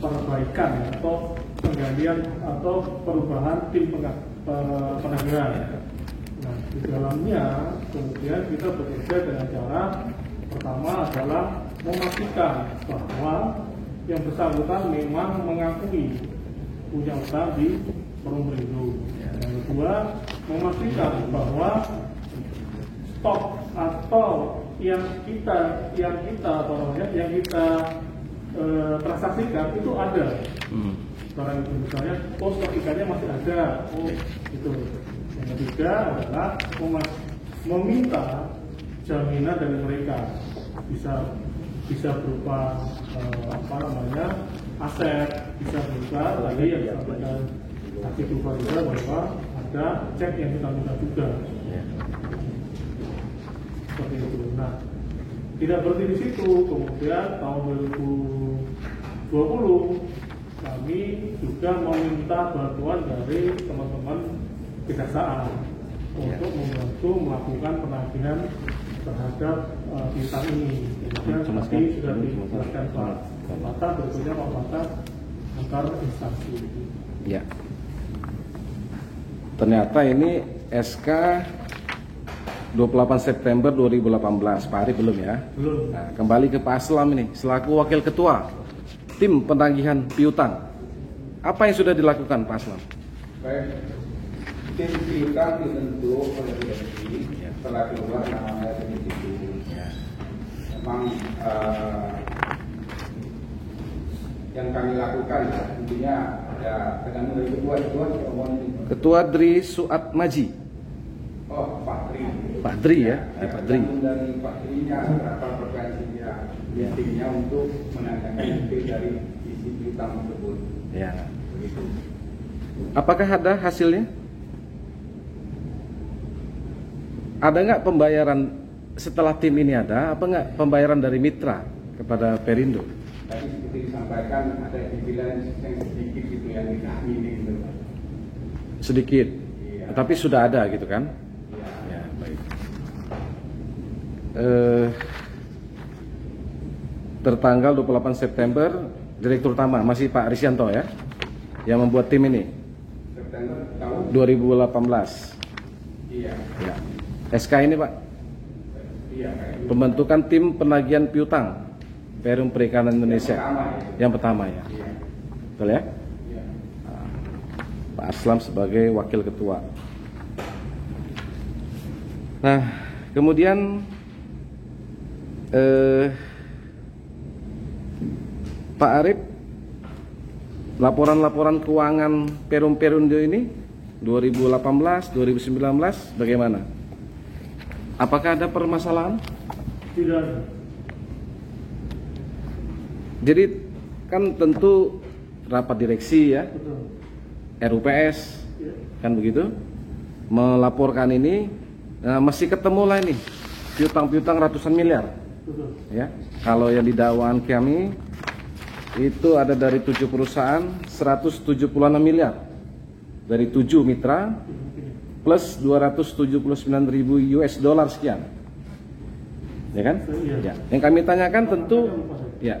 perbaikan atau penggantian atau perubahan tim penagihan. Nah, di dalamnya kemudian kita bekerja dengan cara pertama adalah memastikan bahwa yang bersangkutan memang mengakui punya utang di Perumberindo. Yang kedua, memastikan bahwa stok atau yang kita transaksikan itu ada. Barang itu misalnya, stok ikannya masih ada, itu. Yang ketiga adalah meminta jaminan dari mereka, bisa berupa aset, bisa berupa tadi yang disampaikan Saksi Dufa juga bahwa ada cek yang kita minta juga. Seperti itu. Nah, tidak berhenti di situ. Kemudian tahun 2020 kami juga meminta bantuan dari teman-teman kejaksaan untuk membantu melakukan penagihan terhadap piutang ini. Kemudian tadi sudah dijelaskan Pak Patah, berikutnya Pak Patah antar instansi. Ya. Ternyata ini SK 28 September 2018. Pak Arif belum ya? Belum. Nah, kembali ke Pak Aslam ini selaku Wakil Ketua Tim Penagihan Piutang. Apa yang sudah dilakukan Pak Aslam? Baik, tim piutang dibentuk oleh direksi setelah keluar namanya tim itu. Memang yang kami lakukan intinya ya dengan dari Ketua Dri Suat Maji. Oh, Pak Dri. Pak Dri ya, Pak Dri. Dari Pak Dri-nya berapa frekuensi dia meetingnya untuk menanyakan detail dari isi piutang tersebut. Ya. Begitu. Apakah ada hasilnya? Ada nggak pembayaran setelah tim ini ada? Apa nggak pembayaran dari mitra kepada Perindo? Tadi seperti disampaikan ada dibilang yang sedikit gitu yang dikami gitu. Sedikit, Iya. tapi sudah ada gitu kan? Iya. Ya, baik. Tertanggal 28 September, Direktur Utama masih Pak Risyanto ya, yang membuat tim ini. September tahun 2018. iya. Ya. SK ini Pak, Iya, kayak gitu. pembentukan tim penagihan piutang Perum Perikanan Indonesia. Yang pertama ya. Iya. Betul ya? Iya. Pak Aslam sebagai wakil ketua. Nah, kemudian Pak Arif, laporan-laporan keuangan Perum Perindo ini 2018, 2019 bagaimana? Apakah ada permasalahan? Tidak. Jadi kan tentu rapat direksi ya, Betul. RUPS Ya. kan begitu, melaporkan ini, masih ketemu lah ini piutang-piutang ratusan miliar Betul. ya. Kalau yang di dakwaan kami itu ada dari 7 perusahaan 176 miliar dari 7 mitra plus 279.000 US dollar sekian, ya kan? Ya. Yang kami tanyakan tentu ya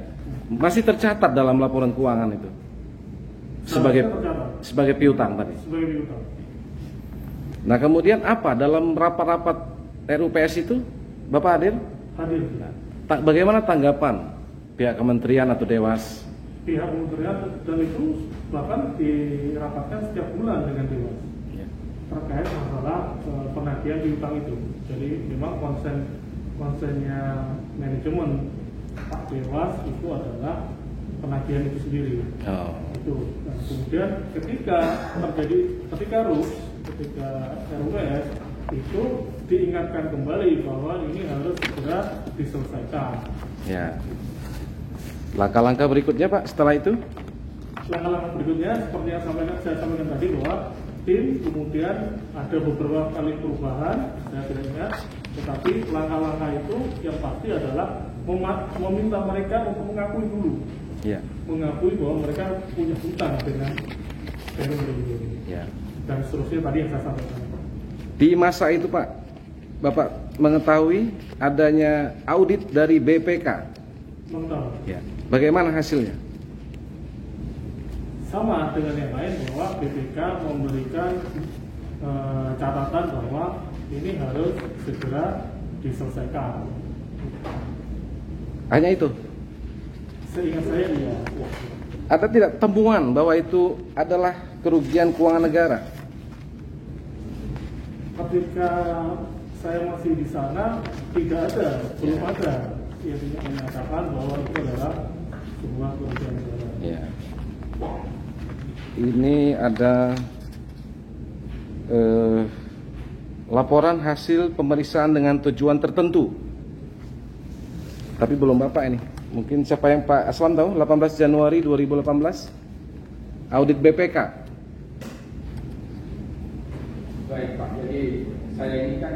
masih tercatat dalam laporan keuangan itu sebagai piutang tadi. Sebagai piutang. Nah kemudian apa dalam rapat-rapat RUPS itu, Bapak hadir? Hadir. Bagaimana tanggapan pihak kementerian atau Dewas? Pihak kementerian dan itu bahkan dirapatkan setiap bulan dengan Dewas terkait masalah penagihan piutang itu. Jadi memang konsennya manajemen Pak Dewas itu adalah penagihan itu sendiri. Oh. Itu. Nah, kemudian ketika RUPS itu diingatkan kembali bahwa ini harus segera diselesaikan. Ya. Langkah-langkah berikutnya Pak setelah itu? Langkah-langkah berikutnya seperti yang saya sampaikan tadi bahwa tim kemudian ada beberapa kali perubahan, saya tidak ingat, tetapi langkah-langkah itu yang pasti adalah meminta mereka untuk mengakui dulu, mengakui bahwa mereka punya hutang dengan Perindo dan seterusnya tadi yang saya sampaikan. Di masa itu Pak, Bapak mengetahui adanya audit dari BPK. Mengetahui. Ya. Bagaimana hasilnya? Sama dengan yang lain bahwa BPK memberikan catatan bahwa ini harus segera diselesaikan. Hanya itu? Seingat saya iya. Ada tidak temuan bahwa itu adalah kerugian keuangan negara? Ketika saya masih di sana tidak ada, belum ada yang menyatakan bahwa itu adalah sebuah kerugian negara. Ya. Ini ada laporan hasil pemeriksaan dengan tujuan tertentu. Tapi belum Bapak ini. Mungkin siapa yang Pak Aslam tahu? 18 Januari 2018 audit BPK. Baik Pak, jadi saya ini kan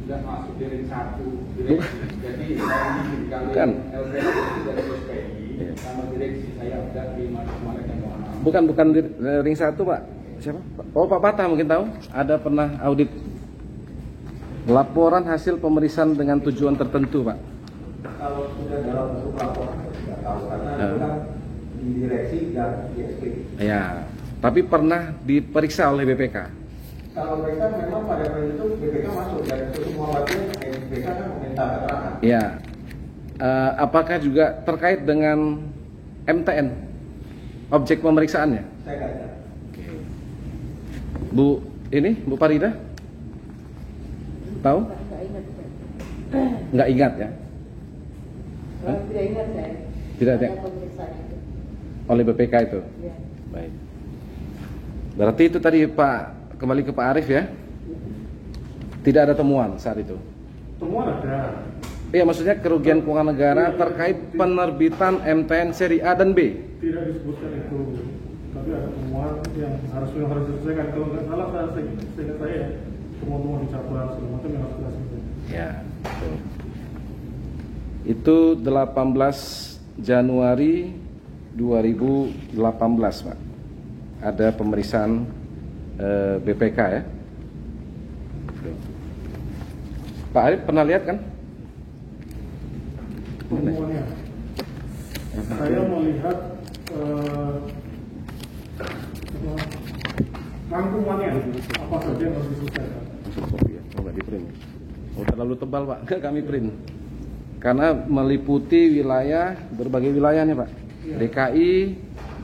sudah masuk dari satu direksi. Jadi saya ini kalau Bukan. LPS itu dari SPI sama direksi saya sudah di mana-mana yang mau. Bukan di ring 1 Pak. Siapa? Oh Pak Patah mungkin tahu. Ada pernah audit laporan hasil pemeriksaan dengan tujuan tertentu Pak. Kalau sudah dalam bentuk laporan tidak tahu karena itu kan di direksi dan di SP. Ya, tapi pernah diperiksa oleh BPK. Kalau mereka memang pada periode itu BPK masuk dan semua bagian BPK kan meminta keterangan. Ya, apakah juga terkait dengan MTN objek pemeriksaannya? Saya nggak ada. Bu, ini Bu Farida? Tahu? Nggak ingat. Nggak ingat ya? Tidak ingat saya. Tidak ada. Ada pemeriksaan itu. Oleh BPK itu. Ya. Baik. Berarti itu tadi Pak, kembali ke Pak Arief ya. Tidak ada temuan saat itu. Temuan ada. Iya, maksudnya kerugian keuangan negara terkait penerbitan MTN seri A dan B. Tidak disebutkan itu, tapi ada temuan yang harus diselesaikan. Kalau nggak salah, saya temuan-temuan di cabang segala macam yang harus kita selesaikan. Ya, betul. Itu 18 Januari 2018 Pak. Ada pemeriksaan BPK ya. Pak Arief pernah lihat kan? Temuannya, saya melihat rangkumannya apa saja yang harus diselesaikan. Oh, nggak di print. Oh, terlalu tebal Pak, nggak kami print. Karena meliputi wilayah, berbagai wilayah nih Pak. DKI,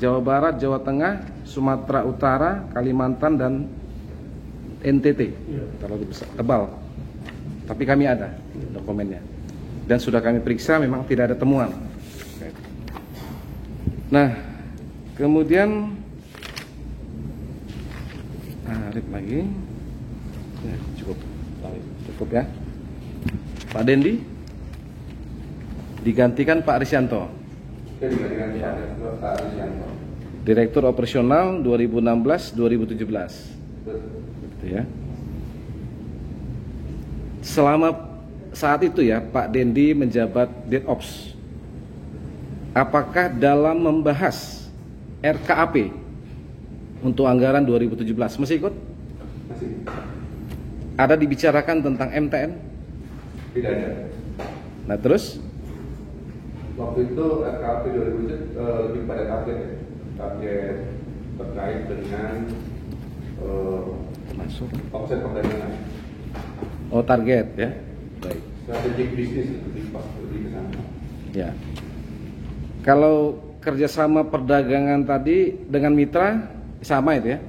Jawa Barat, Jawa Tengah, Sumatera Utara, Kalimantan, dan NTT. Terlalu besar, tebal. Tapi kami ada dokumennya. Dan sudah kami periksa, memang tidak ada temuan. Nah, kemudian Arif lagi. Ya, cukup ya. Pak Dendi digantikan Pak Risyanto. Pak Risyanto. Direktur Operasional 2016-2017. Gitu ya. Selama saat itu ya Pak Dendi menjabat Dirops, apakah dalam membahas RKAP untuk anggaran 2017 masih ikut? Masih. Ada dibicarakan tentang MTN? Tidak ada. Nah terus? Waktu itu RKAP 2017 lebih pada target terkait dengan Masuk. offset perdagangan. Oh target ya. Baik. Strategic bisnis lebih ke sana. Ya. Kalau kerjasama perdagangan tadi dengan mitra sama itu ya?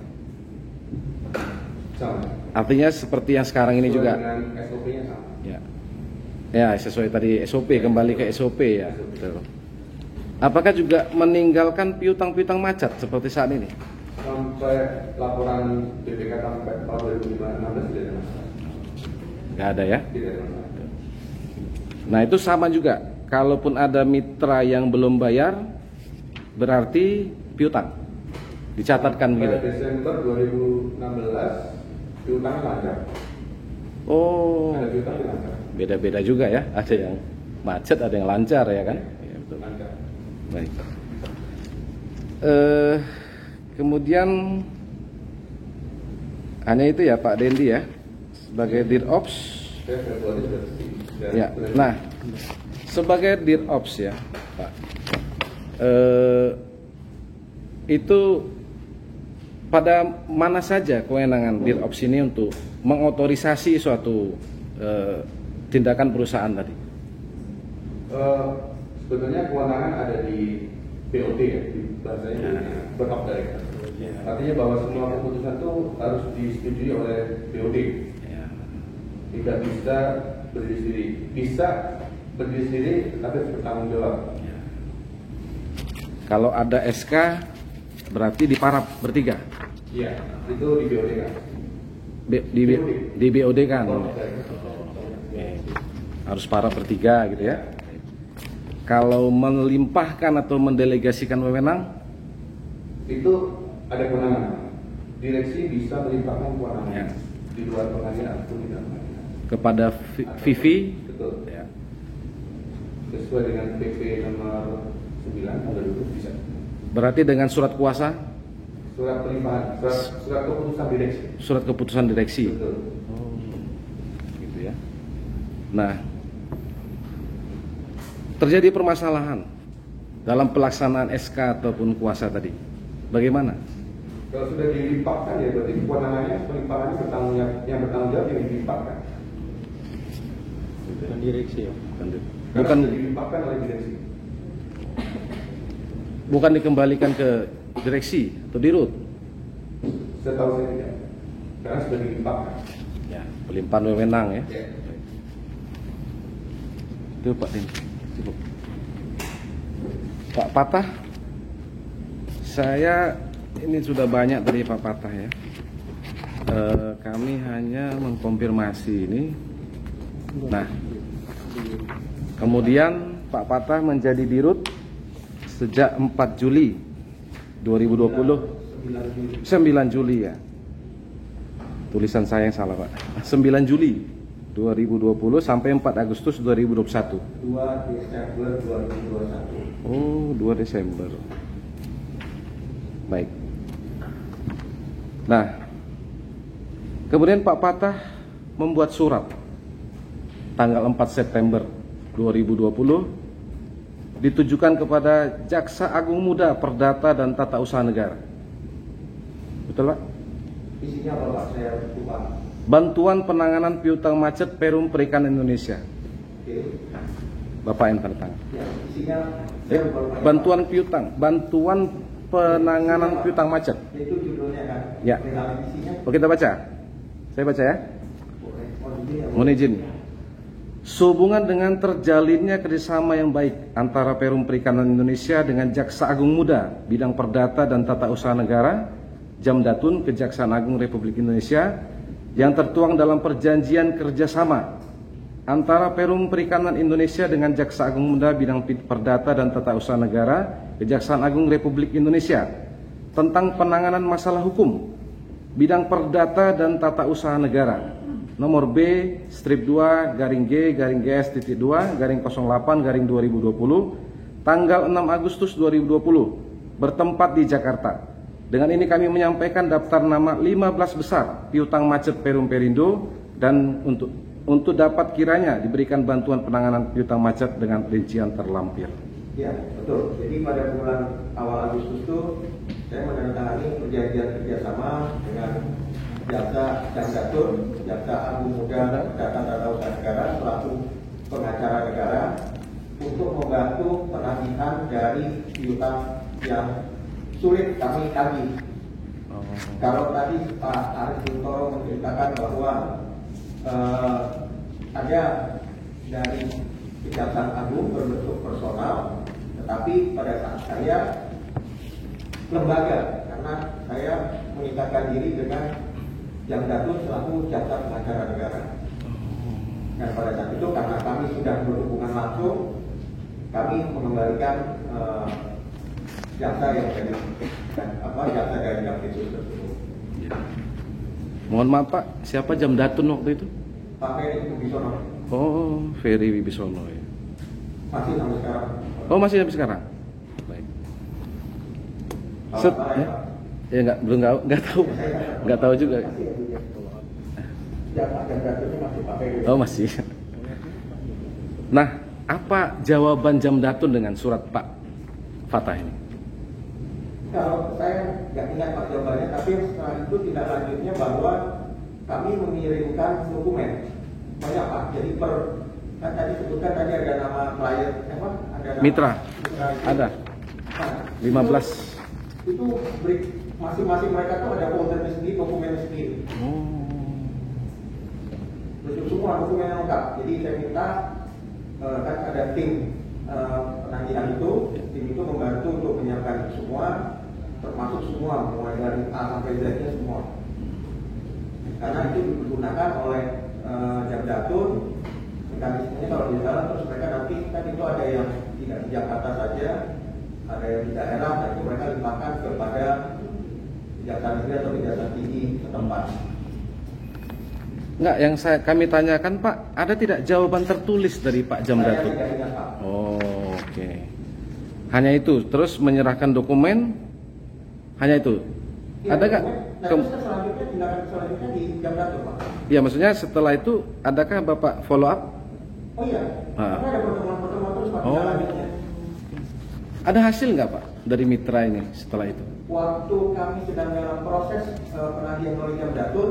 Sama. Artinya seperti yang sekarang ini juga. Dengan SOP-nya sama. Ya. Ya, sesuai tadi SOP, kembali ke SOP ya. Betul. Apakah juga meninggalkan piutang-piutang macet seperti saat ini? Sampai laporan BPK sampai tahun 2016 tidak ada masalah. Nggak ada ya? Tidak ada masalah. Nah itu sama juga. Kalaupun ada mitra yang belum bayar, berarti piutang. Dicatatkan Pada begitu. Desember 2016 piutangnya lancar. Oh, Ada piutang yang lancar. beda-beda juga ya. Ada yang macet, ada yang lancar ya kan? Ya, betul. Lancar. Baik. Kemudian hanya itu ya Pak Dendi ya sebagai Dirops. Saya Februari sudah resmi. Ya. Nah, sebagai Dirops ya Pak, itu pada mana saja kewenangan Dirops ini untuk mengotorisasi suatu tindakan perusahaan tadi? Sebetulnya kewenangan ada di BOD ya, di bahasanya Board of Directors. Artinya bahwa semua keputusan itu harus disetujui oleh BOD. Ya. tidak bisa berdiri sendiri. Bisa berdiri sendiri, tapi harus bertanggung jawab. Kalau ada SK berarti diparap bertiga. Iya, itu di BOD kan. Di BOD kan. Oh, Oke. Harus parap bertiga gitu ya. Kalau melimpahkan atau mendelegasikan wewenang itu ada kewenangan. Direksi bisa melimpahkan kewenangan ya. Di luar pengadilan atau di dalam pengadilan. Kepada Vivi. Betul. Ya. Sesuai dengan PP nomor 9 ada dulu bisa. Berarti dengan surat kuasa, Surat pelimpahan, surat keputusan direksi. surat keputusan direksi. Betul. Gitu ya. Nah, terjadi permasalahan dalam pelaksanaan SK ataupun kuasa tadi. Bagaimana? Kalau sudah dilimpahkan ya berarti kewenangannya pelimpahannya yang bertanggung jawab yang dilimpahkan. Bukan direksi ya. Bukan Sudah dilimpahkan oleh direksi. bukan dikembalikan ke direksi atau dirut. Setahu saya tidak. Karena sudah dilimpahkan. Ya, pelimpahan wewenang ya. Ya. Itu Pak Din. Cukup. Pak Patah, saya ini sudah banyak dari Pak Patah ya. Kami hanya mengkonfirmasi ini. Nah, kemudian Pak Patah menjadi dirut sejak 4 Juli 2020. 9 Juli ya. Tulisan saya yang salah Pak. 9 Juli 2020 sampai 4 Agustus 2021. 2 Desember 2021. Oh, 2 Desember. Baik. Nah, kemudian Pak Patah membuat surat tanggal 4 September 2020 ditujukan kepada Jaksa Agung Muda Perdata dan Tata Usaha Negara. Betul Pak? Isinya apa Pak? Saya lupa. Bantuan penanganan piutang macet Perum Perikanan Indonesia. Oke. Bapak yang tanda tangan. Ya, isinya saya lupa. Bantuan piutang, bantuan penanganan piutang macet. Itu judulnya kan. Ya. Isinya. Oh, kita baca. Saya baca ya. Mohon izin. Sehubungan dengan terjalinnya kerjasama yang baik antara Perum Perikanan Indonesia dengan Jaksa Agung Muda bidang Perdata dan Tata Usaha Negara, Jamdatun, Kejaksaan Agung Republik Indonesia, yang tertuang dalam perjanjian kerjasama antara Perum Perikanan Indonesia dengan Jaksa Agung Muda bidang Perdata dan Tata Usaha Negara, Kejaksaan Agung Republik Indonesia tentang penanganan masalah hukum bidang Perdata dan Tata Usaha Negara, nomor B/2-G/S.2/08/2020 tanggal 6 Agustus 2020 bertempat di Jakarta. Dengan ini kami menyampaikan daftar nama 15 besar piutang macet Perum Perindo dan untuk dapat kiranya diberikan bantuan penanganan piutang macet dengan rincian terlampir. Ya, betul. Jadi pada bulan awal Agustus itu saya menandatangani perjanjian kerjasama dengan Jaksa Jamdatun, Jaksa Agung Muda Perdata Tata Usaha Negara selaku pengacara negara untuk membantu penagihan dari piutang yang sulit kami tagih. Kalau tadi Pak Arief Buntoro menceritakan bahwa ada dari Kejaksaan Agung berbentuk personal, tetapi pada saat saya lembaga, karena saya mengikatkan diri dengan Jamdatun selaku jaksa pengacara negara. Dan pada saat itu karena kami sudah berhubungan langsung, kami mengembalikan jaksa yang dari jaksa dari Jamdatun tersebut. Mohon maaf Pak, siapa Jamdatun waktu itu? Pak Ferry Wibisono. Oh, Ferry Wibisono ya. Masih sampai sekarang. Oh, masih sampai sekarang. Baik. Set, ya? Ya nggak tahu juga. Oh masih. Nah, apa jawaban Jamdatun dengan surat Pak Fatah ini? Kalau saya nggak ingat Pak jawabannya, tapi setelah itu tidak lanjutnya bahwa kami mengirimkan dokumen banyak Pak. Jadi kan tadi sebutkan tadi ada nama klien, ada nama Mitra, ada nah, 15. Itu masing-masing mereka tuh ada foldernya sendiri, dokumennya sendiri. semua dokumen yang lengkap. Jadi saya minta kan ada tim penanggihan itu, tim itu membantu untuk menyiapkan semua, termasuk semua mulai dari A sampai Z-nya semua. Karena itu digunakan oleh Jamdatun, mekanismenya kalau di dalam terus mereka nanti kan itu ada yang tidak di Jakarta saja, ada yang di daerah, dan itu mereka limpahkan kepada kejaksaan negeri atau kejaksaan tinggi setempat. Enggak, yang kami tanyakan Pak, ada tidak jawaban tertulis dari Pak Jamdatun? Saya tidak ingat, Pak. Oh, oke. Hanya itu, terus menyerahkan dokumen, hanya itu. Ya, Ada nggak? Nah, terus selanjutnya tindakan selanjutnya di Jamdatun, Pak. Ya, maksudnya setelah itu adakah Bapak follow up? Oh iya, karena ada pertemuan-pertemuan terus Pak selanjutnya. Ada hasil nggak Pak dari mitra ini setelah itu? Waktu kami sedang dalam proses penagihan oleh Jamdatun,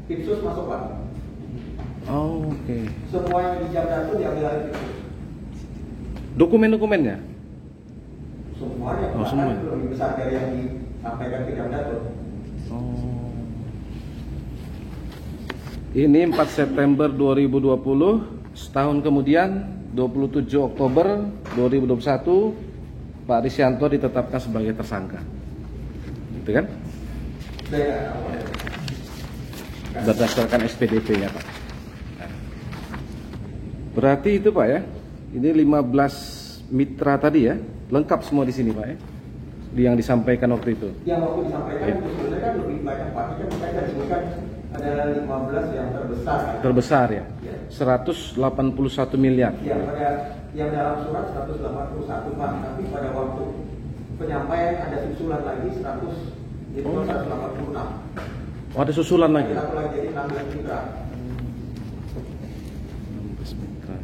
Tipsus masuk Pak. Oh, oke. Semua yang di Jamdatun diambil alih Tipsus. Dokumen-dokumennya? Semuanya, Oh, bahkan semua. lebih besar dari yang disampaikan ke Jamdatun. Oh. Ini 4 September 2020, setahun kemudian 27 Oktober 2021 Pak Risyanto ditetapkan sebagai tersangka. Gitu kan? Saya Berdasarkan SPDP ya Pak. Berarti itu Pak ya. Ini 15 mitra tadi ya. Lengkap semua di sini Pak ya. Yang disampaikan waktu itu. yang waktu disampaikan Ya. itu sebenarnya kan lebih banyak Pak. Itu saya sebutkan ada 15 yang terbesar. Kan? Terbesar ya. Ya. 181 miliar. Ya, pada yang dalam surat 181 Pak, tapi pada waktu penyampaian ada susulan lagi 100, jadi 186. Oh, ada susulan lagi. Satu lagi jadi 16 mitra. 16 mitra.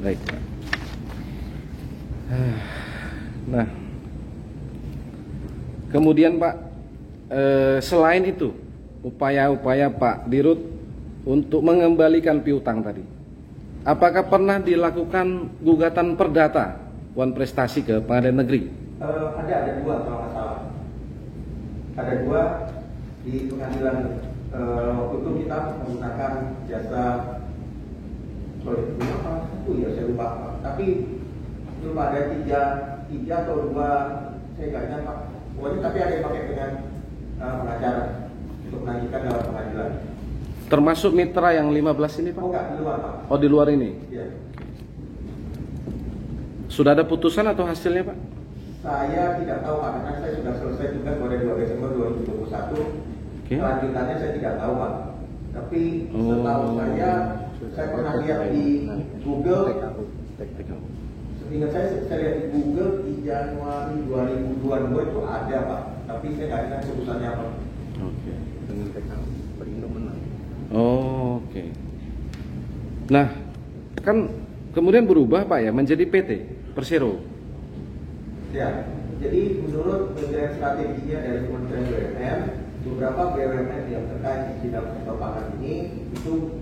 Baik. Nah, kemudian Pak, selain itu upaya-upaya Pak Dirut untuk mengembalikan piutang tadi, apakah pernah dilakukan gugatan perdata Wan Prestasi ke Pengadilan Negeri? Ada dua kalau nggak salah. Ada dua di pengadilan. Waktu itu kita menggunakan jasa satu ya saya lupa. Tapi lupa ada tiga atau dua, saya nggak ingat Pak. Pokoknya tapi ada yang pakai dengan pengacara untuk menanyakan dalam pengadilan. Termasuk mitra yang 15 ini Pak? Oh enggak, di luar Pak. Oh, di luar ini. Ya. Sudah ada putusan atau hasilnya Pak? Saya tidak tahu Pak, karena saya sudah selesai tugas pada 2 Desember 2021. Oke. Kelanjutannya saya tidak tahu Pak. Tapi setahu saya pernah lihat di Google. Ingat saya lihat di Google di Januari 2022 itu ada Pak. Tapi saya nggak ingat putusannya apa. Oke. Oh, oke. Nah, kan kemudian berubah Pak ya menjadi PT Persero. Ya, jadi menurut penilaian strateginya dari Kementerian BUMN, beberapa BUMN yang terkait di bidang sektor pangan ini itu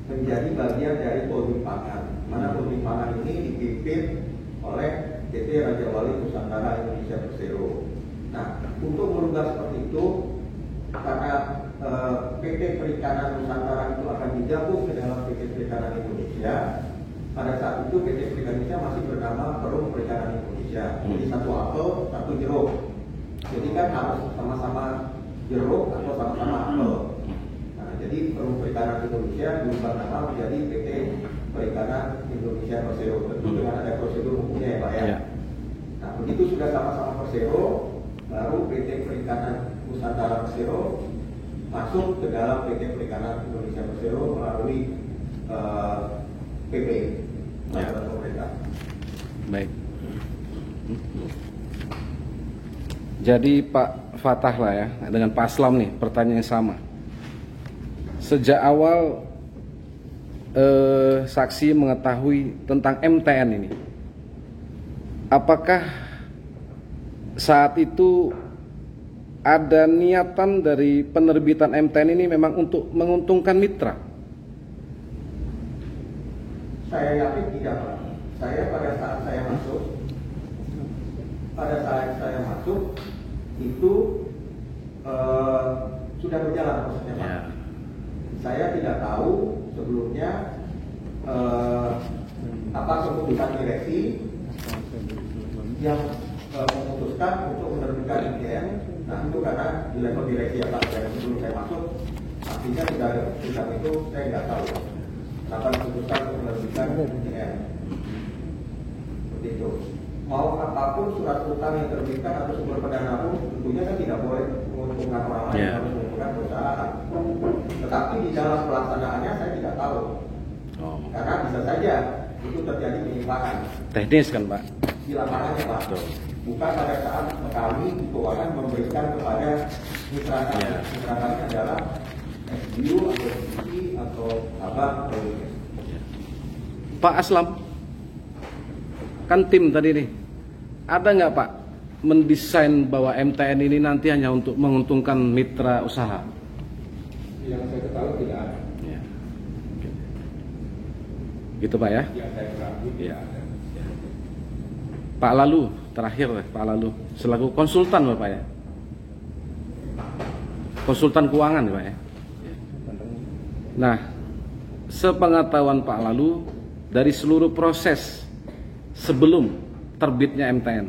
menjadi bagian dari holding pangan. Mana holding pangan ini dipimpin oleh PT Raja Wali Nusantara Indonesia Persero. Nah, untuk merubah seperti itu, karena PT Perikanan Nusantara itu akan digabung ke dalam PT Perikanan Indonesia. Pada saat itu PT Perikanan Indonesia masih bernama Perum Perikanan Indonesia. Jadi satu apel, satu jeruk. Jadi kan harus sama-sama jeruk atau sama-sama apel. Nah, jadi Perum Perikanan Indonesia berubah nama menjadi PT Perikanan Indonesia Persero. Tentu dengan ada prosedur hukumnya ya Pak ya. Nah, begitu sudah sama-sama Persero, baru PT Perikanan Nusantara Persero masuk ke dalam PT Perikanan Indonesia Persero melalui PP pemerintah. Baik. Jadi Pak Fatah lah ya, dengan Pak Aslam nih pertanyaan yang sama. Sejak awal saksi mengetahui tentang MTN ini, apakah saat itu ada niatan dari penerbitan MTN ini memang untuk menguntungkan mitra? Saya yakin tidak Pak. Saya pada saat saya masuk itu sudah berjalan prosesnya Pak. Ya. Saya tidak tahu sebelumnya apa keputusan direksi yang memutuskan untuk menerbitkan IGN. Nah itu karena di level direksi ya Pak, dari sebelum saya masuk artinya sudah ada keputusan itu, saya nggak tahu kapan keputusan untuk menerbitkan IGN. Seperti itu. Mau apapun surat utang yang terbitkan atau sumber pendana pun tentunya kan tidak boleh menguntungkan orang lain, harus menguntungkan perusahaan. Tetapi di dalam pelaksanaannya saya tidak tahu. Karena bisa saja itu terjadi penyimpangan. Teknis kan Pak? Di lapangannya Pak. Betul. Bukan pada saat kami keuangan memberikan kepada mitra kami. Mitra kami adalah SBU atau SBI atau abang atau Pak Aslam, kan tim tadi nih, ada nggak Pak mendesain bahwa MTN ini nanti hanya untuk menguntungkan mitra usaha? Yang saya ketahui tidak ada. Ya. Gitu Pak ya? Yang saya ketahui Ya. tidak ada. Pak Lalu, terakhir Pak Lalu, selaku konsultan Bapak ya? Konsultan keuangan Pak ya? Nah, sepengetahuan Pak Lalu, dari seluruh proses sebelum terbitnya MTN,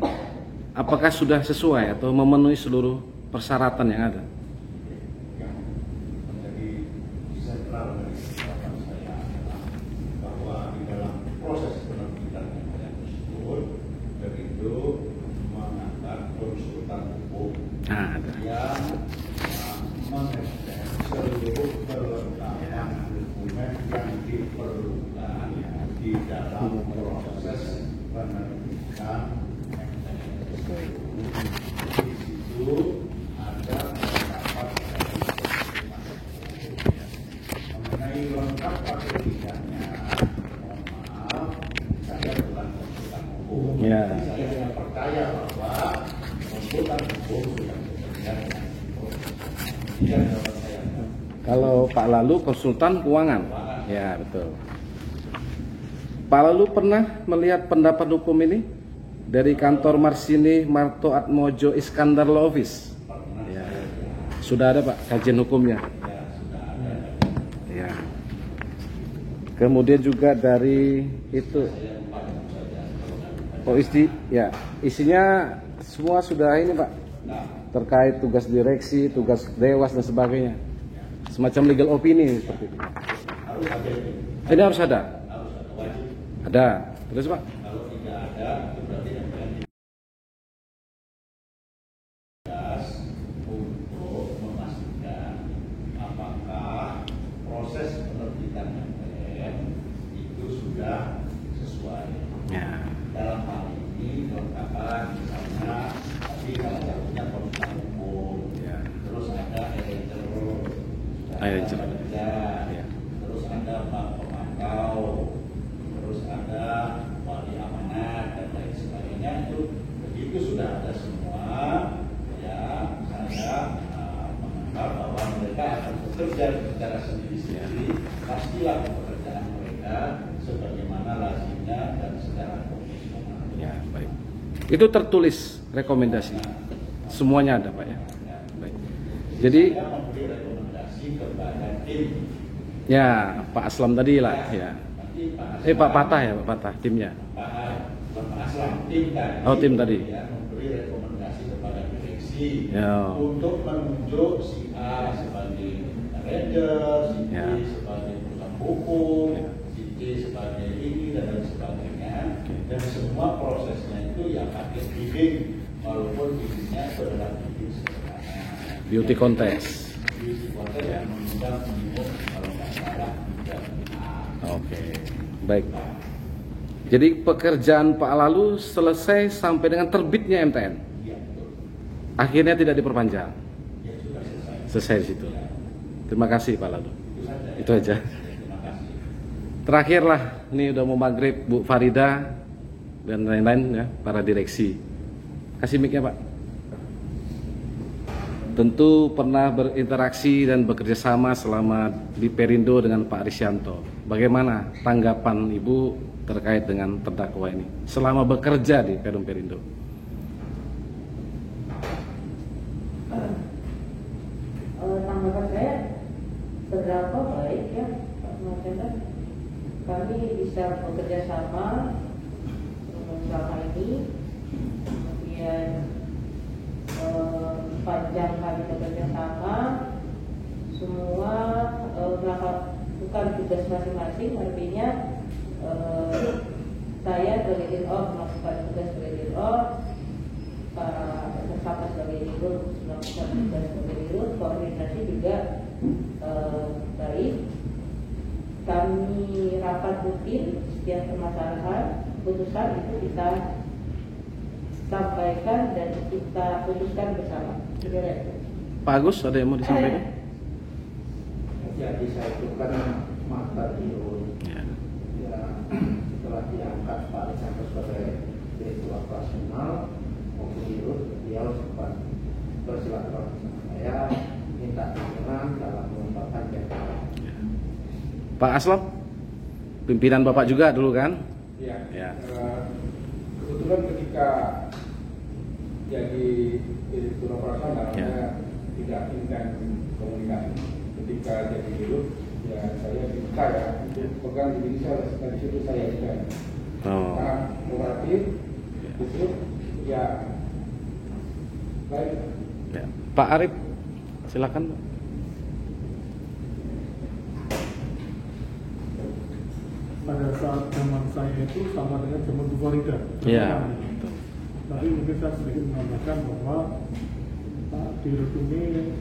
apakah sudah sesuai atau memenuhi seluruh persyaratan yang ada? Jadi sentral dari pendapat saya adalah bahwa di dalam proses penerbitan MTN tersebut Perindo mengangkat konsultan hukum Ada. yang mengecek seluruh perlengkapan dokumen yang diperlukan di dalam proses penerbitan MTN tersebut. Di situ ada pendapat mengenai lengkap atau tidaknya. Mohon maaf, saya bukan konsultan hukum. Ya. Saya tidak percaya bahwa konsultan hukum sudah bekerja dengan tidak dapat saya. Kalau Pak Lalu konsultan keuangan, ya betul. Pak Lalu pernah melihat pendapat hukum ini dari kantor Marsini Marto Atmojo Iskandar Law Office? Ya. Sudah ada Pak kajian hukumnya? Ya. Kemudian juga dari itu, ya isinya semua sudah ini Pak, terkait tugas direksi, tugas dewas dan sebagainya, semacam legal opinion seperti itu. Ini harus ada. Ada. Terus Pak? Kalau tidak ada, itu berarti MTN tugas untuk memastikan apakah proses penerbitan MTN itu sudah sesuai. Ya. Dalam hal ini kelengkapan misalnya tadi salah satunya konsultan hukum, Ya. terus ada arranger, Arranger. kerja, Ya. terus ada bank pemantau, terus ada wali amanat dan lain sebagainya. Itu begitu sudah ada semua, ya saya menganggap bahwa mereka akan bekerja secara sendiri-sendiri. Pastilah pekerjaan mereka sebagaimana lazimnya dan secara profesional. Ya, baik. Itu tertulis rekomendasi. Semuanya ada, Pak ya. Baik. Jadi Saya memberi rekomendasi kepada tim. ya, Pak Aslam tadi lah ya. Nanti Pak Pak Patah ya, Pak Patah timnya. Pak Aslam tim tadi. Oh, tim tadi. Ya, memberi rekomendasi kepada direksi Ya. untuk menunjuk si A sebagai arranger, si B Ya. sebagai perusahaan hukum, Ya. si D sebagai ini dan lain sebagainya. Oke. Dan semua prosesnya itu ya pakai bidding, walaupun biddingnya itu adalah bidding sederhana. Beauty contest. Beauty contest yang mengundang minimum kalau nggak salah 3 Oke. Baik. Jadi pekerjaan Pak Lalu selesai sampai dengan terbitnya MTN. Iya, betul. Akhirnya tidak diperpanjang. Ya sudah selesai. Selesai di situ. Terima kasih Pak Lalu. Itu saja. Itu aja. Terima kasih. Terakhirlah, ini udah mau maghrib, Bu Farida dan lain-lain ya, para direksi. Kasih mic-nya Pak. Tentu pernah berinteraksi dan bekerja sama selama di Perindo dengan Pak Risyanto. Bagaimana tanggapan Ibu terkait dengan terdakwa ini selama bekerja di Perum Perindo? Tanggapan bisa bekerja sama selama ini, kemudian sepanjang kami bekerja sama semua melakukan tugas masing-masing. Artinya saya sebagai diror melakukan tugas sebagai diror, para tersangka sebagai dirut melakukan tugas sebagai dirut, koordinasi juga baik. Kami rapat rutin setiap permasalahan, putusan itu kita sampaikan dan kita putuskan bersama. Pak Agus, ada yang mau disampaikan? Jadi saya itu kan mantan dirut. Ya. Ya, setelah diangkat Pak Alexander sebagai direktur operasional maupun dirut, beliau sempat bersilaturahmi sama saya, minta dukungan dalam mengembangkan Jakarta. Pak Aslam, pimpinan Bapak juga dulu kan? Ya. Ya. Kebetulan ketika jadi direktur operasional, Ya. saya tidak intens komunikasi. Ketika jadi dirut, ya saya diminta ya untuk pegang di diri saya. Dari situ saya intens. Oh. Sangat kooperatif, justru ya baik. Ya. Pak Arif, silakan. Pada saat zaman saya itu sama dengan zaman Bu Farida. Iya. Tapi mungkin saya sedikit menambahkan bahwa Pak Dirut ini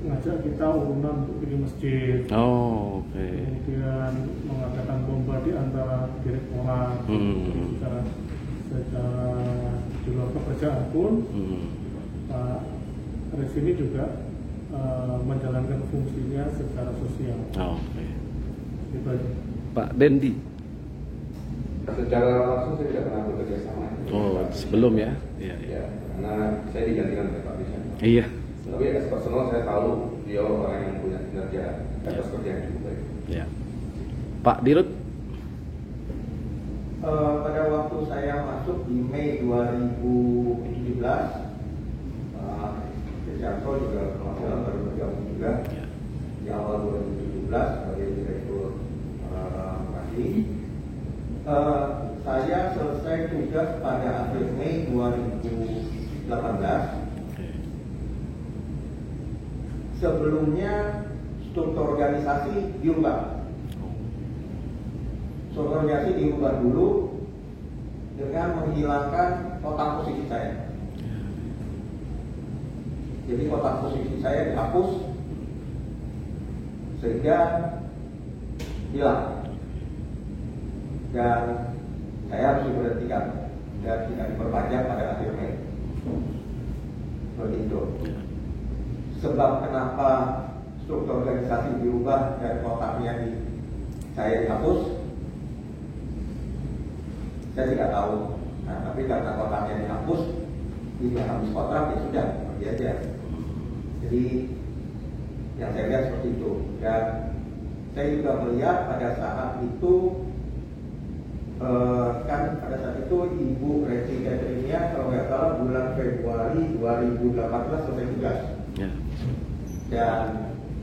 ngajak kita urunan untuk bikin masjid. Oh, oke. Kemudian mengadakan lomba di antara direktorat. Secara di luar pekerjaan pun Pak Aris ini juga menjalankan fungsinya secara sosial. Oh, oke. Itu aja. Pak Dendi. Secara langsung saya tidak pernah bekerja sama. Oh, sebelum ya? Iya. Ya, karena saya digantikan oleh Pak Bisa. Iya. Tapi as personal saya tahu dia orang yang punya kinerja atas kerja yang cukup baik. Iya. Pak Dirut. Pada waktu saya masuk di Mei 2017, Janto juga masalah baru bergabung juga di awal 2017 sebagai direktur operasi. Saya selesai tugas pada akhir Mei 2018. Sebelumnya struktur organisasi diubah. Struktur organisasi diubah dulu dengan menghilangkan kotak posisi saya. Jadi kotak posisi saya dihapus sehingga hilang dan saya harus diberhentikan dan tidak diperpanjang pada akhir Mei. Begitu. Sebab kenapa struktur organisasi diubah dan kotaknya saya dihapus, saya tidak tahu. Nah, tapi karena kotaknya dihapus, ini habis kontrak ya sudah pergi aja. Jadi yang saya lihat seperti itu. Dan saya juga melihat pada saat itu kan pada saat itu Ibu Reci Cateringnya kalau nggak salah bulan Februari 2018 selesai tugas. Ya. Dan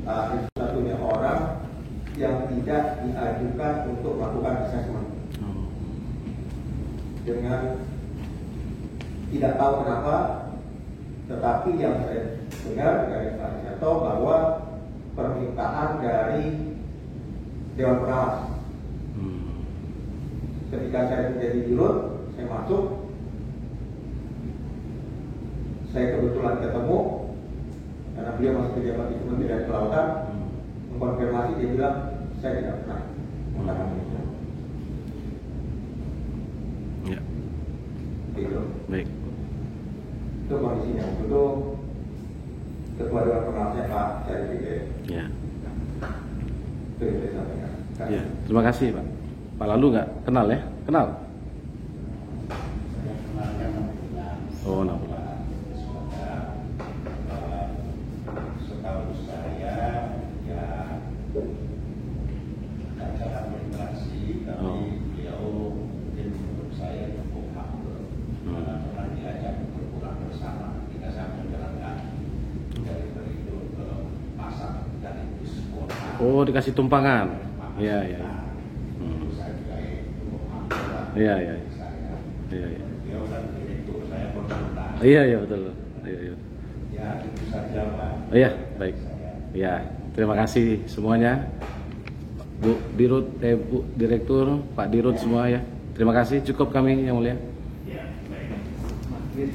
satu-satunya orang yang tidak diajukan untuk melakukan assessment. Dengan tidak tahu kenapa, tetapi yang saya dengar dari Pak Janto bahwa permintaan dari Dewan Pengawas. Ketika saya menjadi dirut, saya masuk, saya kebetulan ketemu karena beliau masih pejabat di Kementerian Kelautan, mengkonfirmasi, dia bilang saya tidak pernah mengatakan itu. Ya. Gitu. Baik. Itu kondisinya. Itu Ketua Dewan Pengawasnya Pak Syarif Hidayat. Ya. Itu yang saya sampaikan. Ya. Terima kasih, Pak. Pak Lalu nggak kenal ya? Kenal? Oh, no. Setahu saya ya tidak jarang berinteraksi, tapi beliau mungkin menurut saya cukup humble karena pernah diajak untuk pulang bersama ketika saya menjalankan dari itu ke pasar dari bis kota. Oh, dikasih tumpangan. Iya, iya. Saya Iya, iya. Saya, Iya, iya. beliau kan direktur, saya konsultan. Iya, iya betul. Iya, iya. Ya, itu saja Pak. Iya, baik. Iya, terima kasih semuanya. Bu Dirut, Bu Direktur, Pak Dirut semua ya. Terima kasih, cukup kami yang mulia. Ya, baik.